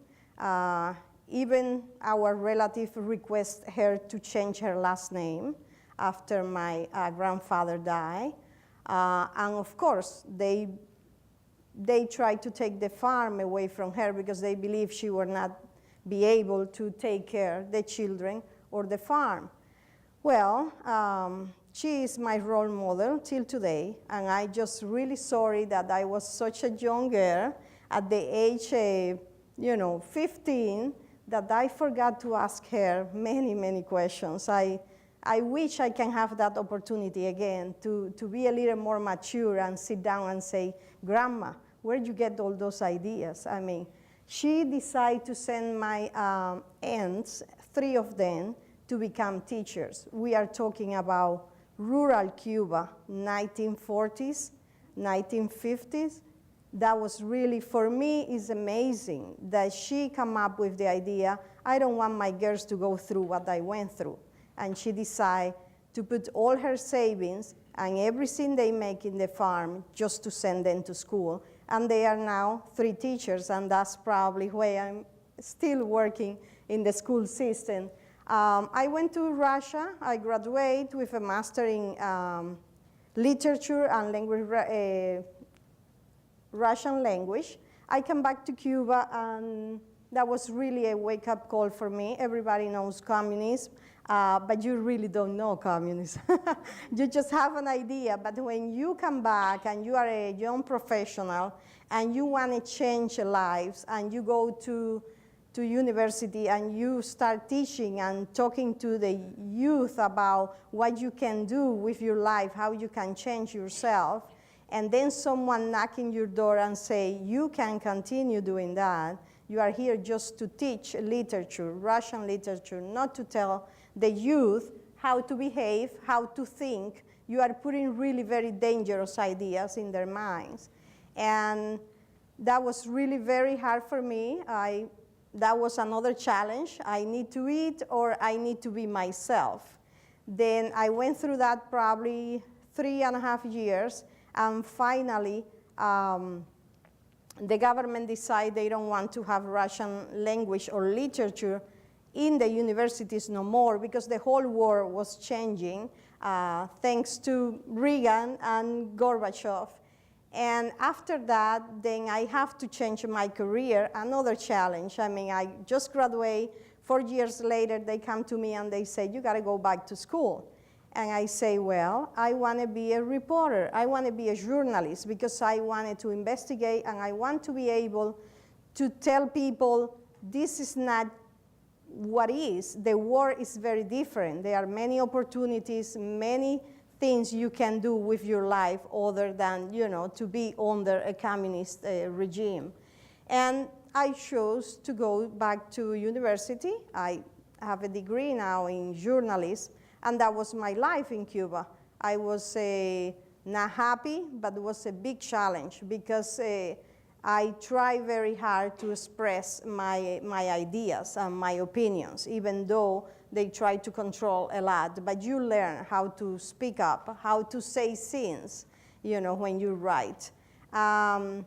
S8: Even our relative requested her to change her last name after my grandfather died. And of course, they tried to take the farm away from her because they believed she would not be able to take care of the children or the farm. Well, she is my role model till today, and I'm just really sorry that I was such a young girl at the age, 15, that I forgot to ask her many questions. I wish I can have that opportunity again to be a little more mature and sit down and say, Grandma, where'd you get all those ideas? I mean, she decided to send my aunts, 3 of them, to become teachers. We are talking about rural Cuba, 1940s, 1950s. That was really, for me, is amazing that she came up with the idea, I don't want my girls to go through what I went through. And she decided to put all her savings and everything they make in the farm just to send them to school. And they are now 3 teachers, and that's probably why I'm still working in the school system. I went to Russia. I graduated with a master in literature and language, Russian language. I came back to Cuba, and that was really a wake-up call for me. Everybody knows communism, but you really don't know communism. You just have an idea, but when you come back and you are a young professional and you want to change lives, and you go to university and you start teaching and talking to the youth about what you can do with your life, how you can change yourself, and then someone knocking your door and say, you can continue doing that. You are here just to teach literature, Russian literature, not to tell the youth how to behave, how to think. You are putting really very dangerous ideas in their minds. And that was really very hard for me. That was another challenge. I need to eat, or I need to be myself. Then I went through that probably 3.5 years, and finally, the government decided they don't want to have Russian language or literature in the universities no more, because the whole world was changing thanks to Reagan and Gorbachev. And after that, then I have to change my career, another challenge. I mean, I just graduated. 4 years later, they come to me and they say, you gotta go back to school. And I say, well, I wanna be a reporter. I wanna be a journalist, because I wanted to investigate, and I want to be able to tell people this is not the war is very different. There are many opportunities, many things you can do with your life other than, to be under a communist regime. And I chose to go back to university. I have a degree now in journalism, and that was my life in Cuba. I was not happy, but it was a big challenge because I try very hard to express my ideas and my opinions, even though they try to control a lot. But you learn how to speak up, how to say things, when you write. And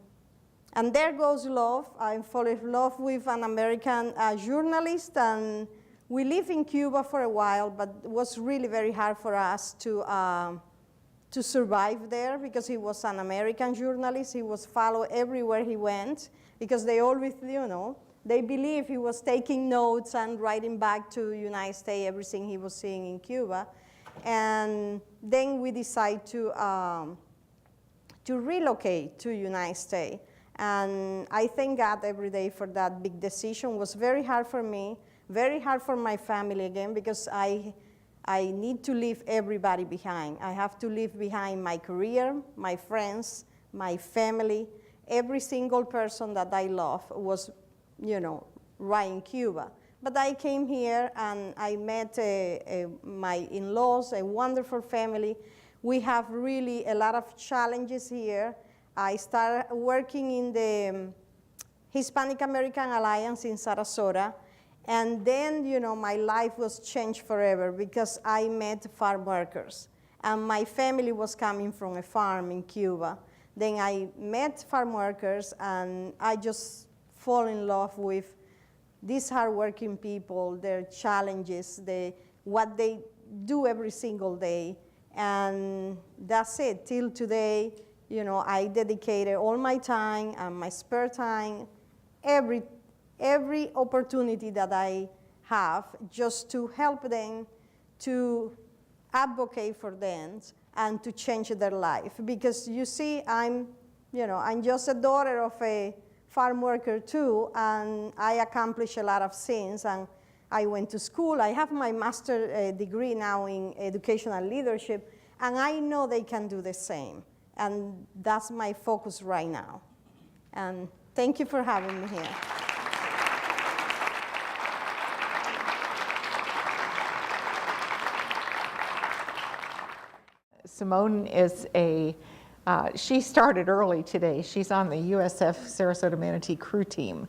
S8: there goes love. I fell in love with an American journalist, and we lived in Cuba for a while, but it was really very hard for us to survive there because he was an American journalist. He was followed everywhere he went because they always, they believe he was taking notes and writing back to the United States everything he was seeing in Cuba. And then we decided to relocate to the United States. And I thank God every day for that big decision. It was very hard for me, very hard for my family again, because I need to leave everybody behind. I have to leave behind my career, my friends, my family. Every single person that I love was, right in Cuba. But I came here and I met my in-laws, a wonderful family. We have really a lot of challenges here. I started working in the Hispanic American Alliance in Sarasota. And then, my life was changed forever because I met farm workers. And my family was coming from a farm in Cuba. Then I met farm workers, and I just fall in love with these hardworking people, their challenges, what they do every single day. And that's it. Till today, I dedicated all my time and my spare time, every opportunity that I have, just to help them, to advocate for them, and to change their life. Because you see, I'm just a daughter of a farm worker too, and I accomplished a lot of things. And I went to school. I have my master's degree now in educational leadership, and I know they can do the same. And that's my focus right now. And thank you for having me here.
S2: Simone is she started early today. She's on the USF Sarasota Manatee crew team,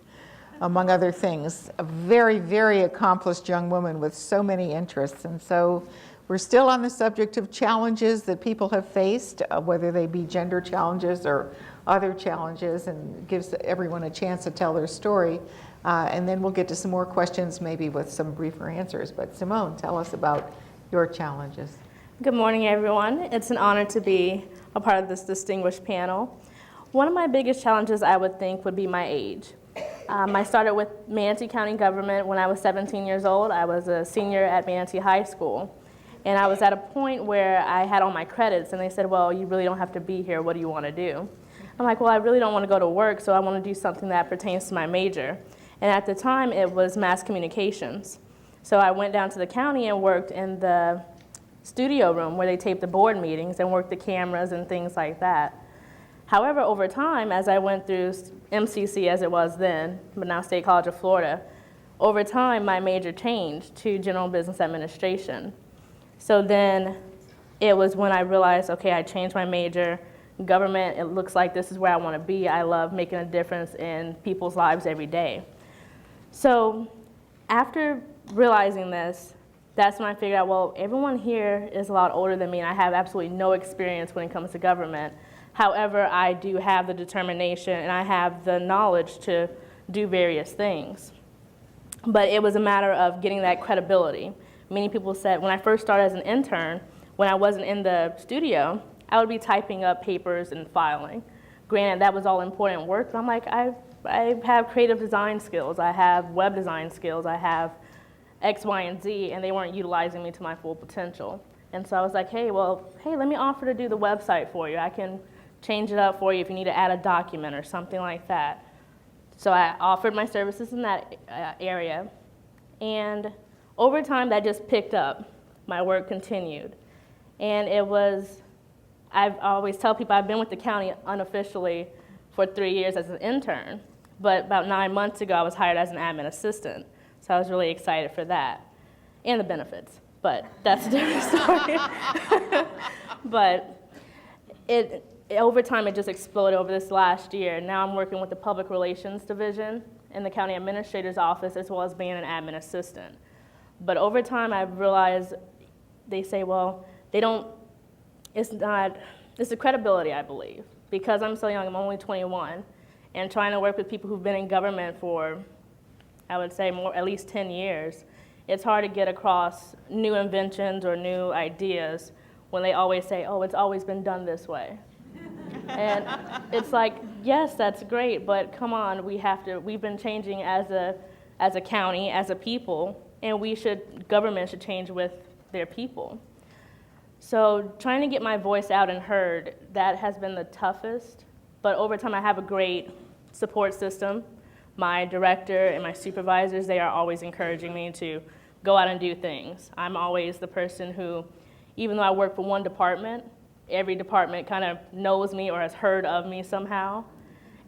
S2: among other things. A very, very accomplished young woman with so many interests. And so we're still on the subject of challenges that people have faced, whether they be gender challenges or other challenges, and gives everyone a chance to tell their story. And then we'll get to some more questions, maybe with some briefer answers. But Simone, tell us about your challenges.
S9: Good morning, everyone. It's an honor to be a part of this distinguished panel. One of my biggest challenges, I would think, would be my age. I started with Manatee County government when I was 17 years old. I was a senior at Manatee High School. And I was at a point where I had all my credits, and they said, well, you really don't have to be here. What do you want to do? I'm like, well, I really don't want to go to work, so I want to do something that pertains to my major. And at the time, it was mass communications. So I went down to the county and worked in the studio room where they taped the board meetings and worked the cameras and things like that. However, over time, as I went through MCC as it was then, but now State College of Florida, over time, my major changed to general business administration. So then it was when I realized, okay, I changed my major. Government, it looks like this is where I want to be. I love making a difference in people's lives every day. So after realizing this, that's when I figured out, well, everyone here is a lot older than me, and I have absolutely no experience when it comes to government. However, I do have the determination, and I have the knowledge to do various things. But it was a matter of getting that credibility. Many people said, when I first started as an intern, when I wasn't in the studio, I would be typing up papers and filing. Granted, that was all important work, but I'm like, I have creative design skills, I have web design skills, I have X, Y, and Z, and they weren't utilizing me to my full potential. And so I was like, hey, let me offer to do the website for you. I can change it up for you if you need to add a document or something like that. So I offered my services in that area. And over time, that just picked up. My work continued. And I've always tell people I've been with the county unofficially for 3 years as an intern. But about 9 months ago, I was hired as an admin assistant. So I was really excited for that. And the benefits. But that's a different story. But over time, it just exploded over this last year. Now I'm working with the Public Relations Division in the County Administrator's Office, as well as being an admin assistant. But over time, I've realized they say, well, it's the credibility, I believe. Because I'm so young, I'm only 21, and trying to work with people who've been in government for, I would say, at least 10 years, it's hard to get across new inventions or new ideas when they always say, oh, it's always been done this way. And it's like, yes, that's great, but come on, we've been changing as a county, as a people, and government should change with their people. So trying to get my voice out and heard, that has been the toughest, but over time I have a great support system. My director and my supervisors, they are always encouraging me to go out and do things. I'm always the person who, even though I work for one department, every department kind of knows me or has heard of me somehow.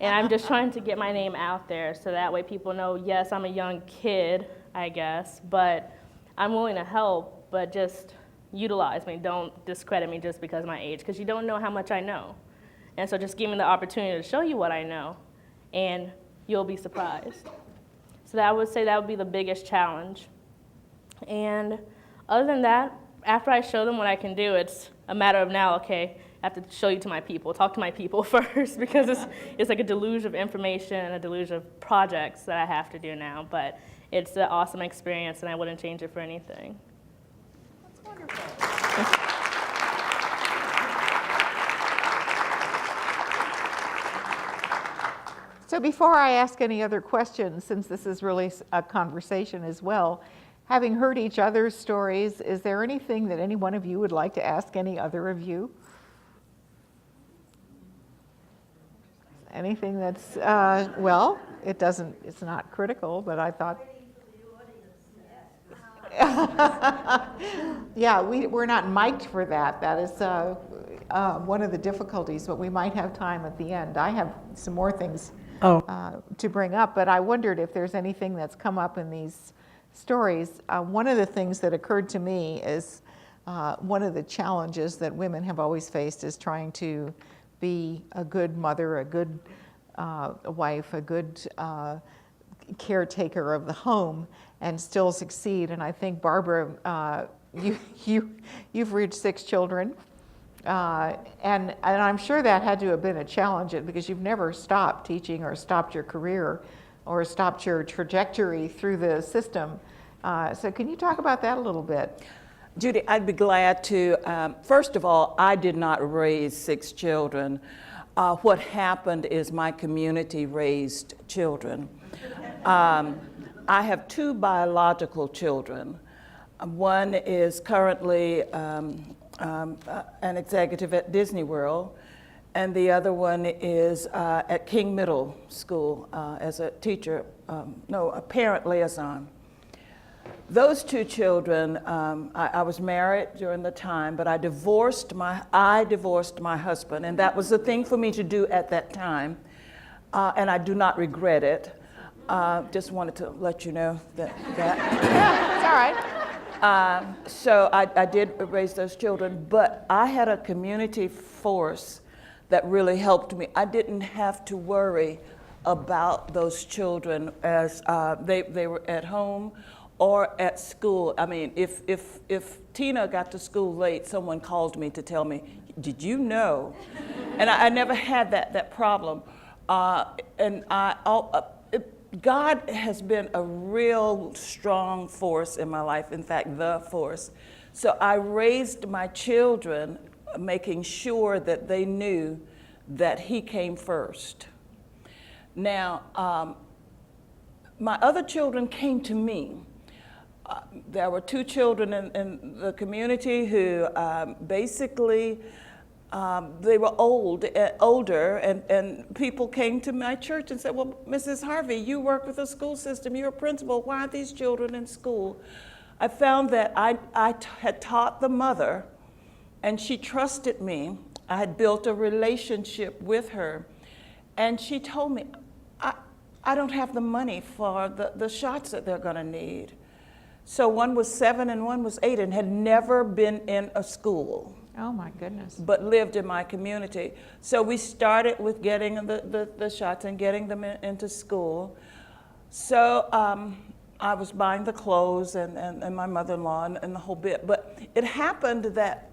S9: And I'm just trying to get my name out there so that way people know, yes, I'm a young kid, I guess, but I'm willing to help, but just utilize me. Don't discredit me just because of my age, because you don't know how much I know. And so just give me the opportunity to show you what I know, and you'll be surprised. So I would say that would be the biggest challenge. And other than that, after I show them what I can do, it's a matter of now, okay, I have to show you to my people, talk to my people first, because it's like a deluge of information and a deluge of projects that I have to do now. But it's an awesome experience, and I wouldn't change it for anything.
S2: That's wonderful. So before I ask any other questions, since this is really a conversation as well, having heard each other's stories, is there anything that any one of you would like to ask any other of you? Anything that's, well, it's not critical, but I thought. Yeah, we're not mic'd for that. That is one of the difficulties, but we might have time at the end. I have some more things to bring up, but I wondered if there's anything that's come up in these stories. One of the things that occurred to me is one of the challenges that women have always faced is trying to be a good mother, a good wife, a good caretaker of the home, and still succeed. And I think, Barbara, you've reared 6 children, and I'm sure that had to have been a challenge because you've never stopped teaching or stopped your career or stopped your trajectory through the system. So can you talk about that a little bit?
S5: Judy, I'd be glad to. First of all, I did not raise 6 children. What happened is my community raised children. I have 2 biological children. One is currently an executive at Disney World, and the other one is at King Middle School as a teacher, a parent liaison. Those 2 children, I was married during the time, but I divorced my husband, and that was the thing for me to do at that time, and I do not regret it. Just wanted to let you know that.
S2: Yeah, it's all right.
S5: So I did raise those children, but I had a community force that really helped me. I didn't have to worry about those children as they were at home or at school. I mean, if Tina got to school late, someone called me to tell me, did you know? And I never had that problem. God has been a real strong force in my life, in fact, the force. So I raised my children making sure that they knew that He came first. Now, my other children came to me. There were 2 children in the community who basically they were older, and people came to my church and said, well, Mrs. Harvey, you work with the school system, you're a principal, why aren't these children in school? I found that I had taught the mother, and she trusted me. I had built a relationship with her, and she told me, I don't have the money for the shots that they're gonna need. So one was 7 and one was 8 and had never been in a school.
S2: Oh my goodness.
S5: But lived in my community. So we started with getting the shots and getting them into school. So I was buying the clothes and my mother-in-law and the whole bit. But it happened that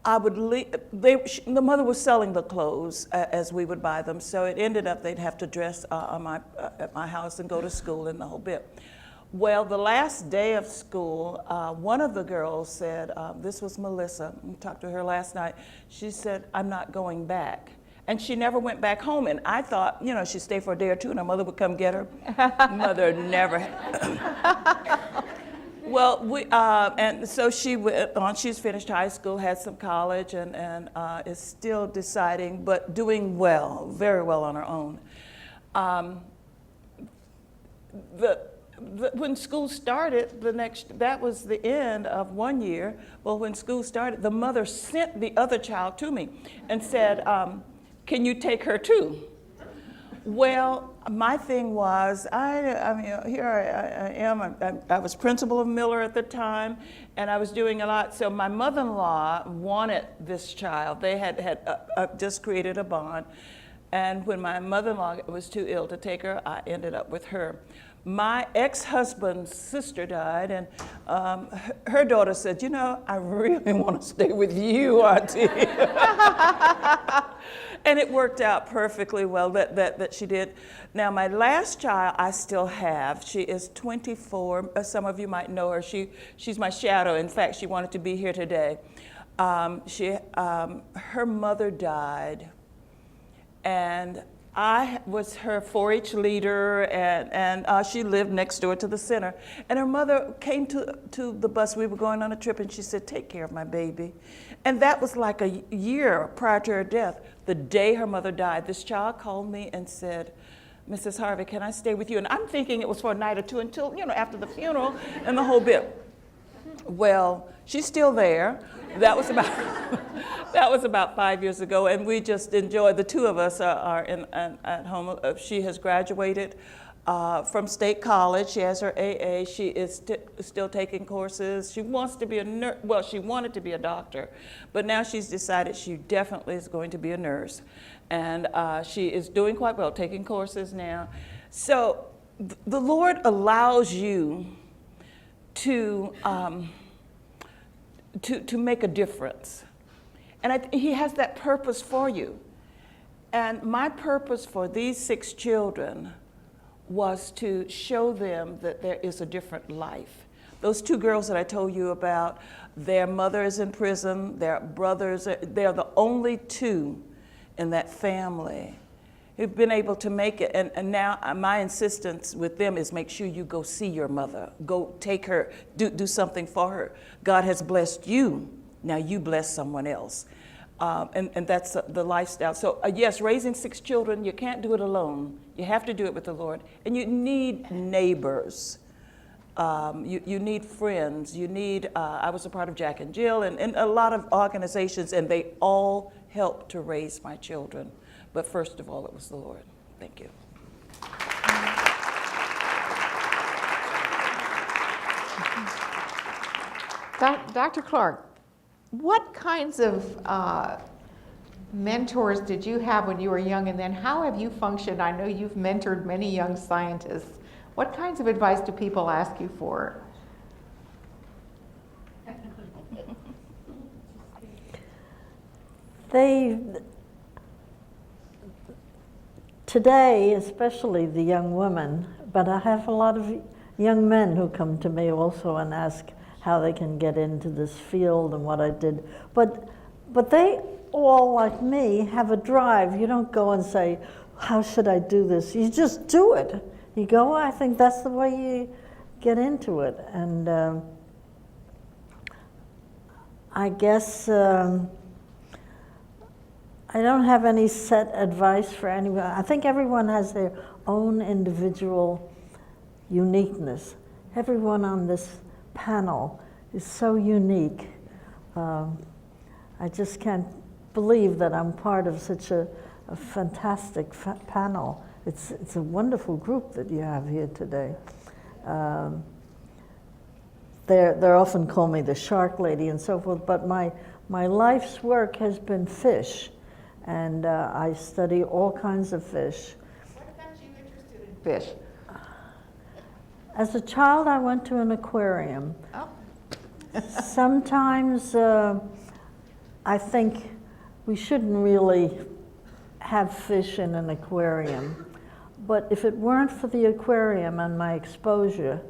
S5: I would leave, the mother was selling the clothes as we would buy them. So it ended up they'd have to dress at my house and go to school and the whole bit. Well, the last day of school, one of the girls said, this was Melissa, I talked to her last night, she said, I'm not going back. And she never went back home, and I thought, you know, she'd stay for a day or two and her mother would come get her. Mother never. Well, and so she went on, she's finished high school, had some college, and is still deciding, but doing well, very well on her own. When school started, that was the end of 1 year. Well, when school started, the mother sent the other child to me and said, can you take her too? Well, my thing was, I mean, here I am. I was principal of Miller at the time, and I was doing a lot. So my mother-in-law wanted this child. They had just created a bond. And when my mother-in-law was too ill to take her, I ended up with her. My ex-husband's sister died, and her daughter said, you know, I really want to stay with you, Auntie. And it worked out perfectly well that she did. Now, my last child I still have. She is 24. Some of you might know her. She's my shadow. In fact, she wanted to be here today. Her mother died, and I was her 4-H leader, and she lived next door to the center. And her mother came to the bus. We were going on a trip, and she said, take care of my baby. And that was like a year prior to her death. The day her mother died, this child called me and said, Mrs. Harvey, can I stay with you? And I'm thinking it was for a night or two until, you know, after the funeral and the whole bit. Well, she's still there. That was about 5 years ago, and we just enjoyed. The two of us are at home. She has graduated from State College. She has her AA. She is still taking courses. She wants to be a nurse. Well, she wanted to be a doctor, but now she's decided she definitely is going to be a nurse, and she is doing quite well, taking courses now. So the Lord allows you to make a difference. And he has that purpose for you. And my purpose for these 6 children was to show them that there is a different life. Those 2 girls that I told you about, their mother is in prison, their brothers, they're the only 2 in that family who've been able to make it. And now my insistence with them is make sure you go see your mother. Go take her, do something for her. God has blessed you. Now you bless someone else. And that's the lifestyle. So yes, raising 6 children, you can't do it alone. You have to do it with the Lord. And you need neighbors. You need friends. You need, I was a part of Jack and Jill and a lot of organizations, and they all helped to raise my children. But first of all, it was the Lord. Thank you.
S2: Dr. Clark, what kinds of mentors did you have when you were young, and then how have you functioned? I know you've mentored many young scientists. What kinds of advice do people ask you for?
S3: Today, especially the young women, but I have a lot of young men who come to me also and ask how they can get into this field and what I did. But they all, like me, have a drive. You don't go and say, how should I do this? You just do it. You go, I think that's the way you get into it. And I guess I don't have any set advice for anyone. I think everyone has their own individual uniqueness. Everyone on this panel is so unique. I just can't believe that I'm part of such a fantastic panel. It's a wonderful group that you have here today. They often call me the shark lady and so forth, but my life's work has been fish, and I study all kinds of fish.
S2: What got you interested in fish?
S3: As a child, I went to an aquarium.
S2: Oh.
S3: Sometimes I think we shouldn't really have fish in an aquarium, but if it weren't for the aquarium and my exposure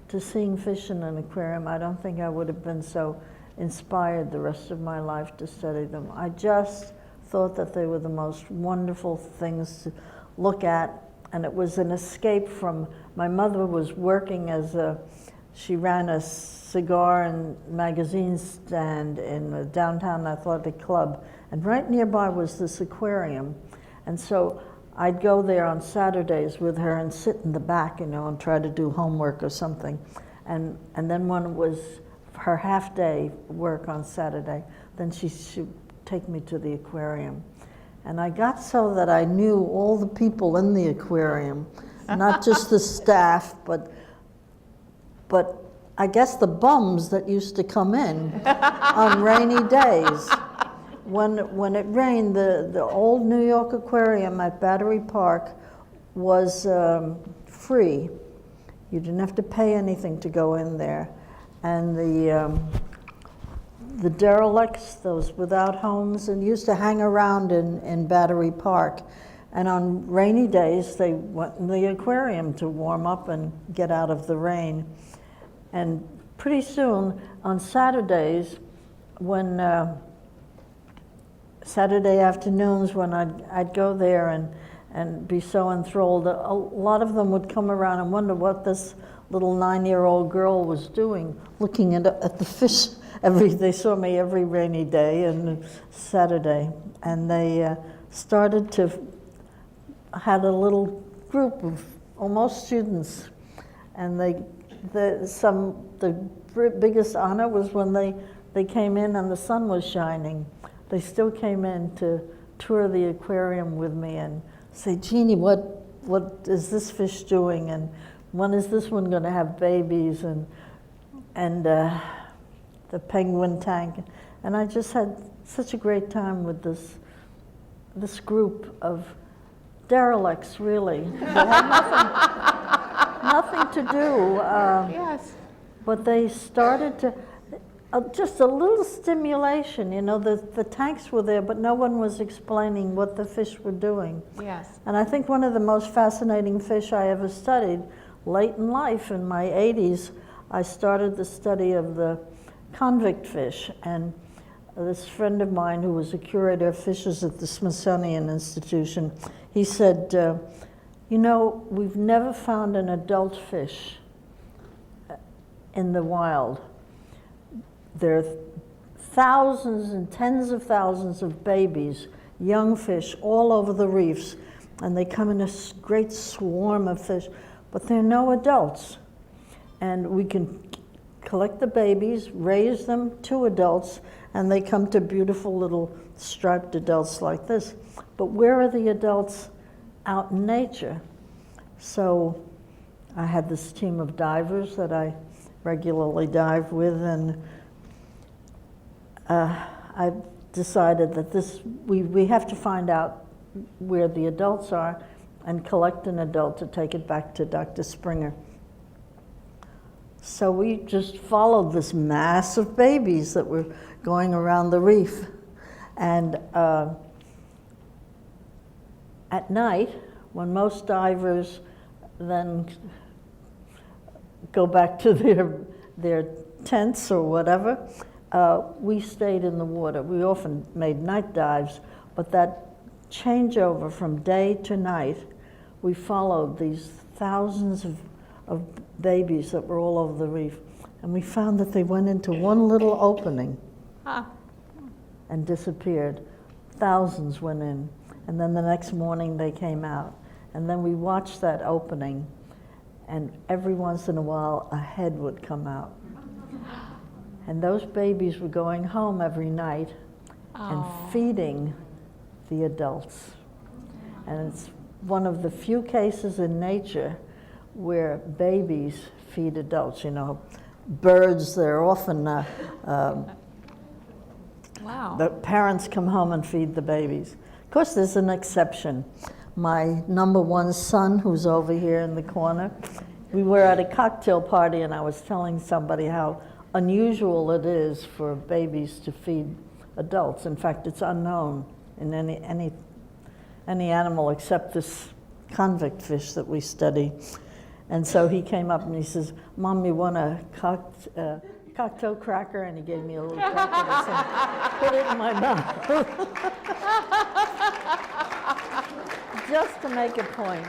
S3: to seeing fish in an aquarium, I don't think I would have been so inspired the rest of my life to study them. I just thought that they were the most wonderful things to look at, and it was an escape from, my mother was working as she ran a cigar and magazine stand in a downtown athletic club, and right nearby was this aquarium. And so I'd go there on Saturdays with her and sit in the back, you know, and try to do homework or something. And then when it was her half-day work on Saturday, then she'd take me to the aquarium. And I got so that I knew all the people in the aquarium, not just the staff, but I guess the bums that used to come in on rainy days. When it rained, the old New York Aquarium at Battery Park was free. You didn't have to pay anything to go in there. And the derelicts, those without homes, and used to hang around in Battery Park. And on rainy days, they went in the aquarium to warm up and get out of the rain. And pretty soon, on Saturdays, when Saturday afternoons when I'd go there and be so enthralled, a lot of them would come around and wonder what this little 9-year-old girl was doing, looking at the fish. They saw me every rainy day and Saturday, and they started to had a little group of almost students, and the biggest honor was when they came in and the sun was shining. They still came in to tour the aquarium with me and say, Jeannie, what is this fish doing? And when is this one going to have babies? And the penguin tank. And I just had such a great time with this group of derelicts, really. They had nothing to do.
S2: Yes.
S3: But they started to, just a little stimulation, you know, the tanks were there, but no one was explaining what the fish were doing.
S2: Yes.
S3: And I think one of the most fascinating fish I ever studied, late in life, in my 80s, I started the study of the convict fish. And this friend of mine who was a curator of fishes at the Smithsonian Institution, he said, you know, we've never found an adult fish in the wild. There are thousands and tens of thousands of babies, young fish, all over the reefs, and they come in a great swarm of fish, but there are no adults. And we can collect the babies, raise them to adults, and they come to beautiful little striped adults like this. But where are the adults out in nature? So I had this team of divers that I regularly dive with, and I decided that we have to find out where the adults are and collect an adult to take it back to Dr. Springer. So we just followed this mass of babies that were going around the reef. And at night, when most divers then go back to their tents or whatever, we stayed in the water. We often made night dives, but that changeover from day to night, we followed these thousands of babies that were all over the reef, and we found that they went into one little opening and disappeared. thousands went in. And then the next morning they came out. And then we watched that opening, and every once in a while a head would come out. And those babies were going home every night and feeding the adults. And it's one of the few cases in nature where babies feed adults. You know, birds, they're often,
S2: Wow.
S3: the parents come home and feed the babies. Of course, there's an exception. My #1 son, who's over here in the corner, we were at a cocktail party and I was telling somebody how unusual it is for babies to feed adults. In fact, it's unknown in any animal except this convict fish that we study. And so he came up and he says, "Mom, you want a cocktail cracker?" And he gave me a little cracker and said, "Put it in my mouth." Just to make a point.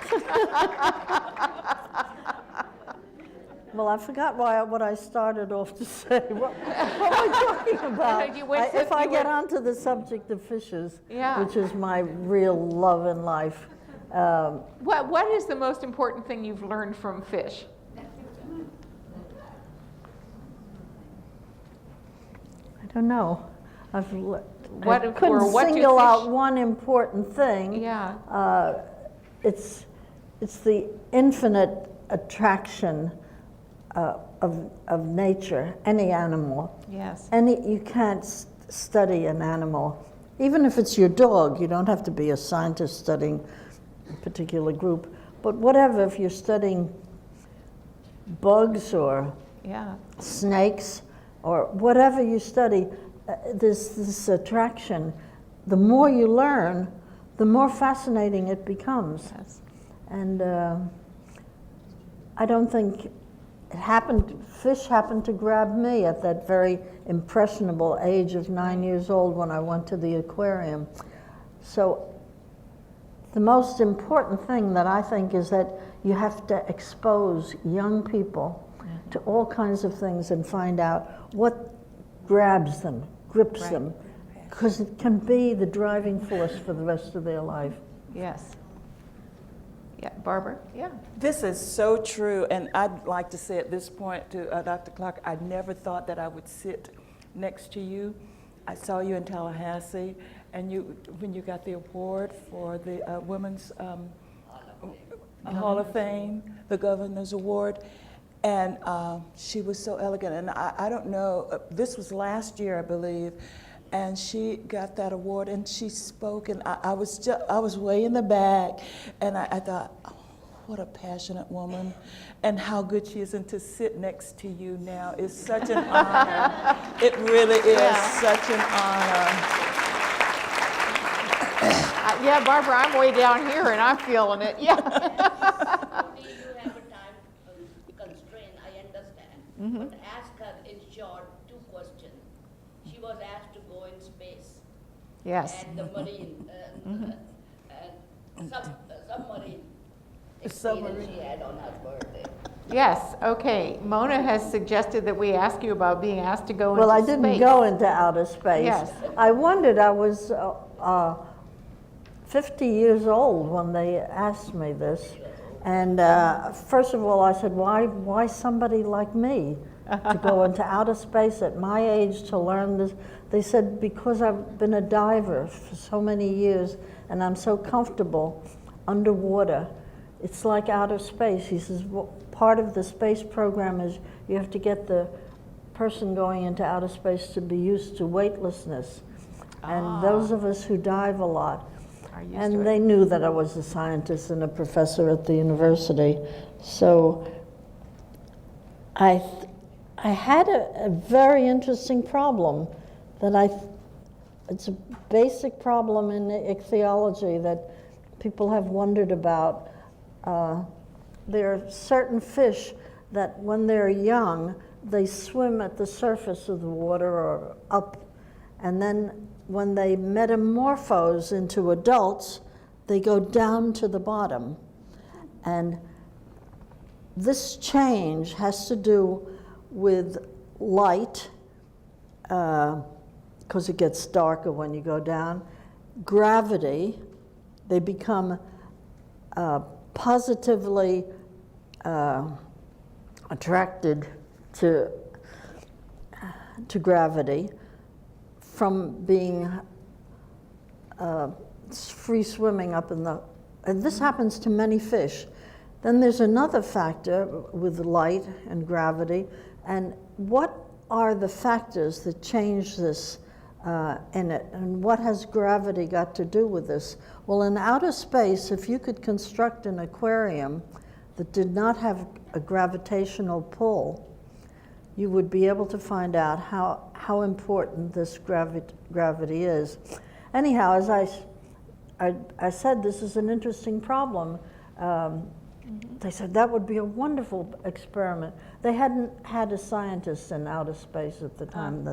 S3: Well, I forgot what I started off to say. What am I talking about? If I get onto the subject of fishes,
S2: Yeah.
S3: which is my real love in life.
S2: What is the most important thing you've learned from fish?
S3: I don't know. I
S2: What
S3: couldn't
S2: do
S3: single
S2: fish-
S3: out one important thing.
S2: Yeah.
S3: It's the infinite attraction of nature, any animal.
S2: Yes.
S3: You can't study an animal, even if it's your dog. You don't have to be a scientist studying a particular group. But whatever, if you're studying bugs or
S2: Yeah.
S3: snakes or whatever you study, there's this attraction. The more you learn, the more fascinating it becomes.
S2: Yes.
S3: And I don't think fish happened to grab me at that very impressionable age of 9 years old when I went to the aquarium. So the most important thing that I think is that you have to expose young people to all kinds of things and find out what grabs them, grips them, because it can be the driving force for the rest of their life.
S2: Yes. Yeah, Barbara? Yeah.
S5: This is so true, and I'd like to say at this point to Dr. Clark, I never thought that I would sit next to you. I saw you in Tallahassee, and when you got the award for the Women's Hall of Fame, the Governor's Award, and she was so elegant. And I don't know, this was last year, I believe, and she got that award, and she spoke, and I was way in the back, and I thought, oh, what a passionate woman, and how good she is, and to sit next to you now is such an honor. It really is such an honor.
S2: Yeah, Barbara, I'm way down here and I'm feeling it. Yeah.
S10: You have a time constraint, I understand. But ask her in short 2 questions. She was asked to go in space.
S2: Yes.
S10: And the marine, submarine experience she had on her birthday.
S2: Yes, okay. Mona has suggested that we ask you about being asked to go into
S3: Well,
S2: space.
S3: I didn't go into outer space.
S2: Yes.
S3: I wondered, I was 50 years old when they asked me this. And first of all, I said, why somebody like me to go into outer space at my age to learn this? They said, because I've been a diver for so many years and I'm so comfortable underwater. It's like outer space. He says, well, part of the space program is you have to get the person going into outer space to be used to weightlessness. And those of us who dive a lot, and they knew that I was a scientist and a professor at the university. So I had a very interesting problem that it's a basic problem in ichthyology that people have wondered about. There are certain fish that when they're young, they swim at the surface of the water or up, and then when they metamorphose into adults, they go down to the bottom. And this change has to do with light, because it gets darker when you go down, gravity, they become positively attracted to gravity from being free swimming up in the, and this happens to many fish. Then there's another factor with light and gravity, and what are the factors that change this in it, and what has gravity got to do with this? Well, in outer space, if you could construct an aquarium that did not have a gravitational pull, you would be able to find out how important this gravity is. Anyhow, as I said, this is an interesting problem. They said that would be a wonderful experiment. They hadn't had a scientist in outer space at the time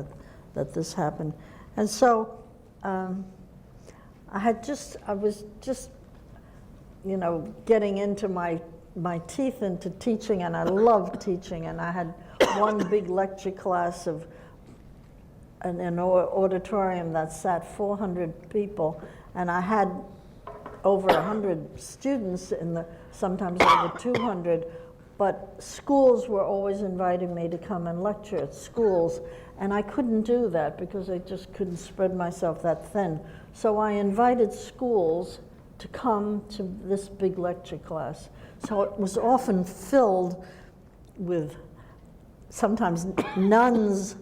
S3: that this happened. And so I was just, you know, getting into my teeth into teaching, and I loved teaching, and I had one big lecture class of an auditorium that sat 400 people, and I had over 100 students in the, sometimes over 200, but schools were always inviting me to come and lecture at schools, and I couldn't do that because I just couldn't spread myself that thin. So I invited schools to come to this big lecture class. So it was often filled with sometimes nuns,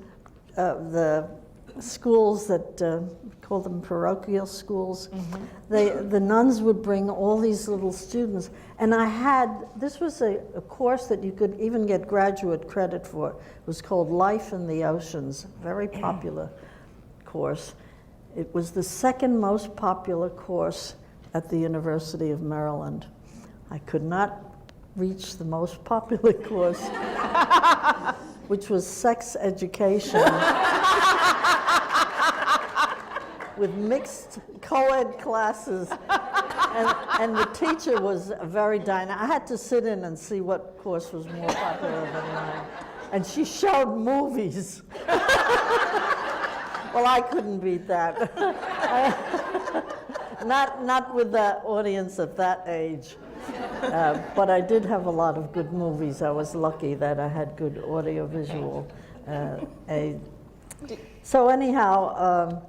S3: the schools that call them parochial schools. Mm-hmm. The nuns would bring all these little students, and this was a course that you could even get graduate credit for. It was called Life in the Oceans, very popular course. It was the second most popular course at the University of Maryland. I could not reach the most popular course, which was sex education with mixed co-ed classes. And the teacher was very dynamic. I had to sit in and see what course was more popular than mine. And she showed movies. Well, I couldn't beat that. Not with the audience at that age. But I did have a lot of good movies. I was lucky that I had good audiovisual aid. So anyhow,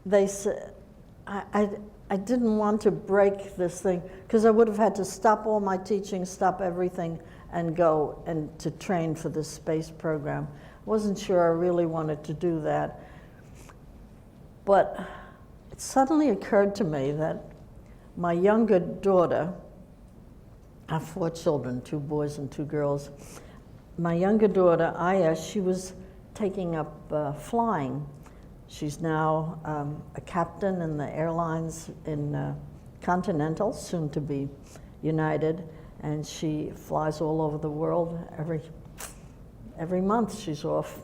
S3: they said, I didn't want to break this thing, because I would have had to stop all my teaching, stop everything, and go and to train for this space program. I wasn't sure I really wanted to do that. But it suddenly occurred to me that my younger daughter, I have 4 children, 2 boys and 2 girls. My younger daughter, Aya, she was taking up flying. She's now a captain in the airlines in Continental, soon to be United, and she flies all over the world. Every month she's off,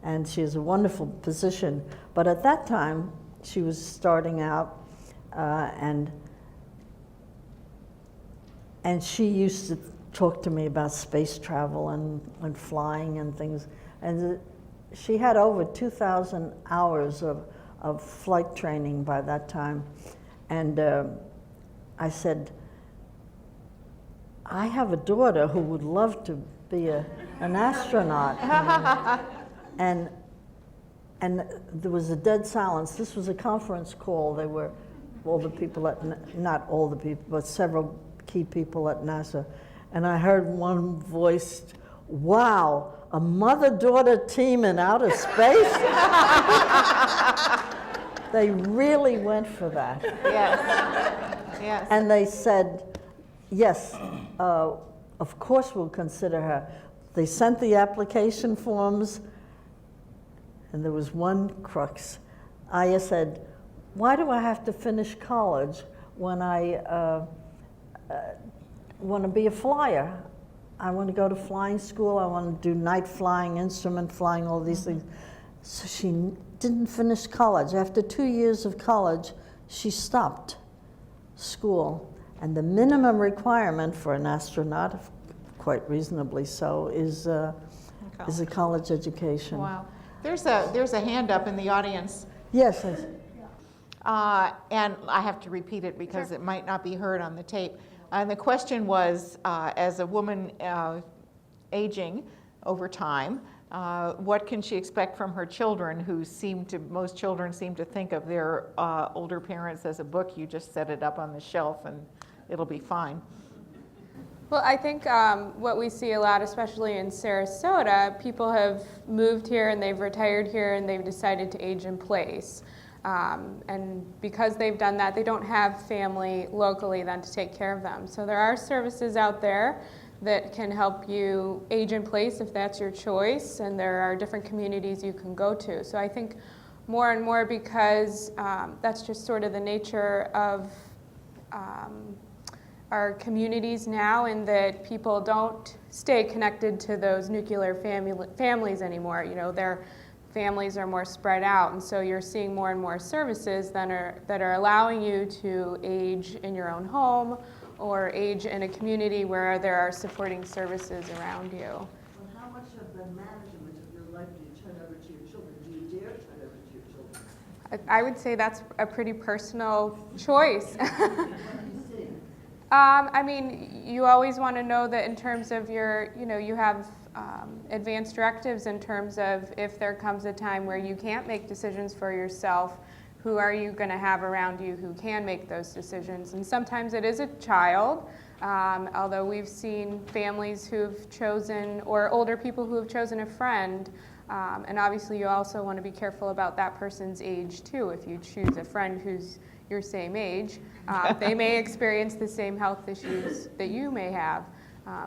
S3: and she has a wonderful position. But at that time, she was starting out, and she used to talk to me about space travel and flying and things. And she had over 2,000 hours of flight training by that time. And I said, I have a daughter who would love to be an astronaut. And there was a dead silence. This was a conference call. They were all the people not all the people, but several key people at NASA. And I heard one voice, wow, a mother-daughter team in outer space? They really went for that.
S2: Yes. Yes.
S3: And they said, yes, of course we'll consider her. They sent the application forms, and there was one crux. Aya said, why do I have to finish college when I want to be a flyer? I want to go to flying school. I want to do night flying, instrument flying, all these things. So she didn't finish college. After 2 years of college, she stopped school. And the minimum requirement for an astronaut, quite reasonably so, is a college education.
S2: Wow. There's a hand up in the audience.
S3: Yes.
S2: And I have to repeat it because it might not be heard on the tape. And the question was, as a woman aging over time, what can she expect from her children who most children seem to think of their older parents as a book. You just set it up on the shelf and it'll be fine.
S4: Well, I think what we see a lot, especially in Sarasota, people have moved here and they've retired here and they've decided to age in place. And because they've done that, they don't have family locally then to take care of them. So there are services out there that can help you age in place if that's your choice, and there are different communities you can go to. So I think more and more, because that's just sort of the nature of our communities now, in that people don't stay connected to those nuclear families anymore. You know, their families are more spread out, and so you're seeing more and more services that are allowing you to age in your own home or age in a community where there are supporting services around you.
S3: Well, how much of the management of your life do you turn over to your children? Do you dare turn over to your children?
S4: I would say that's a pretty personal choice.
S3: What do you see?
S4: I mean, you always want to know that in terms of you have advanced directives in terms of if there comes a time where you can't make decisions for yourself, who are you going to have around you who can make those decisions? And sometimes it is a child, although we've seen families who've chosen, or older people who have chosen a friend. And obviously you also want to be careful about that person's age too. If you choose a friend who's your same age, they may experience the same health issues that you may have.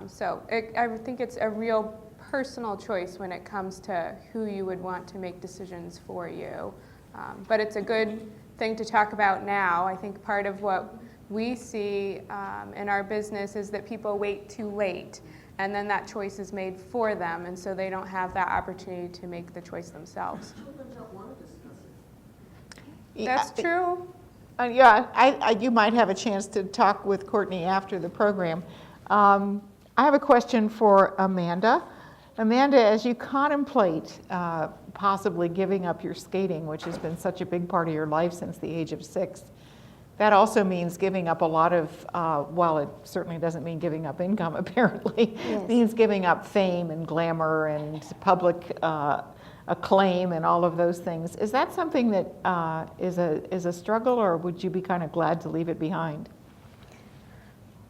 S4: So I think it's a real personal choice when it comes to who you would want to make decisions for you. But it's a good thing to talk about now. I think part of what we see in our business is that people wait too late, and then that choice is made for them, and so they don't have that opportunity to make the choice themselves.
S3: Children don't want to discuss it.
S4: That's true.
S2: You might have a chance to talk with Courtney after the program. I have a question for Amanda. Amanda, as you contemplate possibly giving up your skating, which has been such a big part of your life since the age of 6, that also means giving up a lot of, while it certainly doesn't mean giving up income, apparently,
S8: Yes.
S2: means giving up fame and glamour and public acclaim and all of those things. Is that something that is a struggle, or would you be kind of glad to leave it behind?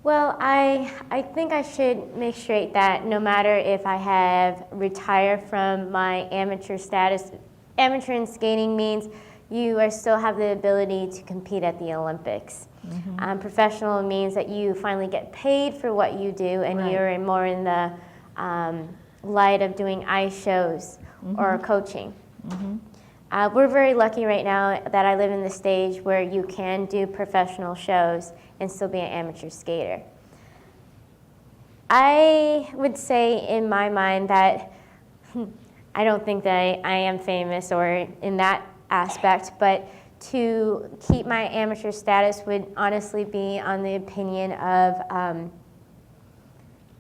S7: Well, I think I should make straight that no matter if I have retired from my amateur status, amateur in skating means you still have the ability to compete at the Olympics. Mm-hmm. Professional means that you finally get paid for what you do, and
S2: Right.
S7: you're more in the light of doing ice shows or coaching. Mm-hmm. We're very lucky right now that I live in the stage where you can do professional shows and still be an amateur skater. I would say in my mind that I don't think that I am famous or in that aspect, but to keep my amateur status would honestly be on the opinion of,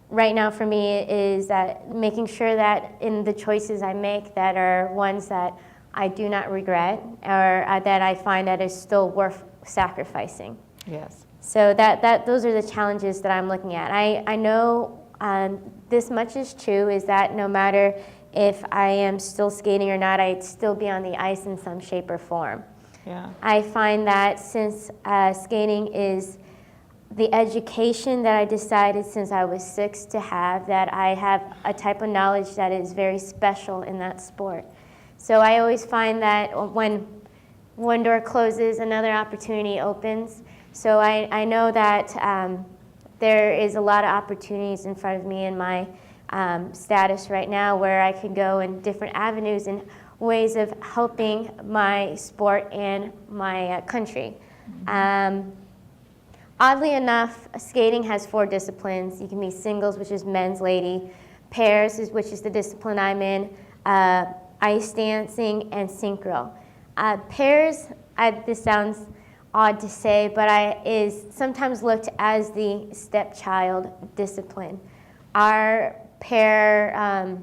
S7: right now for me is that making sure that in the choices I make that are ones that I do not regret, or that I find that is still worth sacrificing.
S2: Yes.
S7: So those are the challenges that I'm looking at. I know this much is true, is that no matter if I am still skating or not, I'd still be on the ice in some shape or form.
S2: Yeah.
S7: I find that since skating is the education that I decided since I was 6 to have, that I have a type of knowledge that is very special in that sport. So I always find that when one door closes, another opportunity opens. So I know that there is a lot of opportunities in front of me in my status right now, where I can go in different avenues and ways of helping my sport and my country. Oddly enough, skating has 4 disciplines. You can be singles, which is men's lady, pairs, which is the discipline I'm in, ice dancing, and synchro. Pairs, this sounds odd to say, but is sometimes looked as the stepchild discipline. Our pair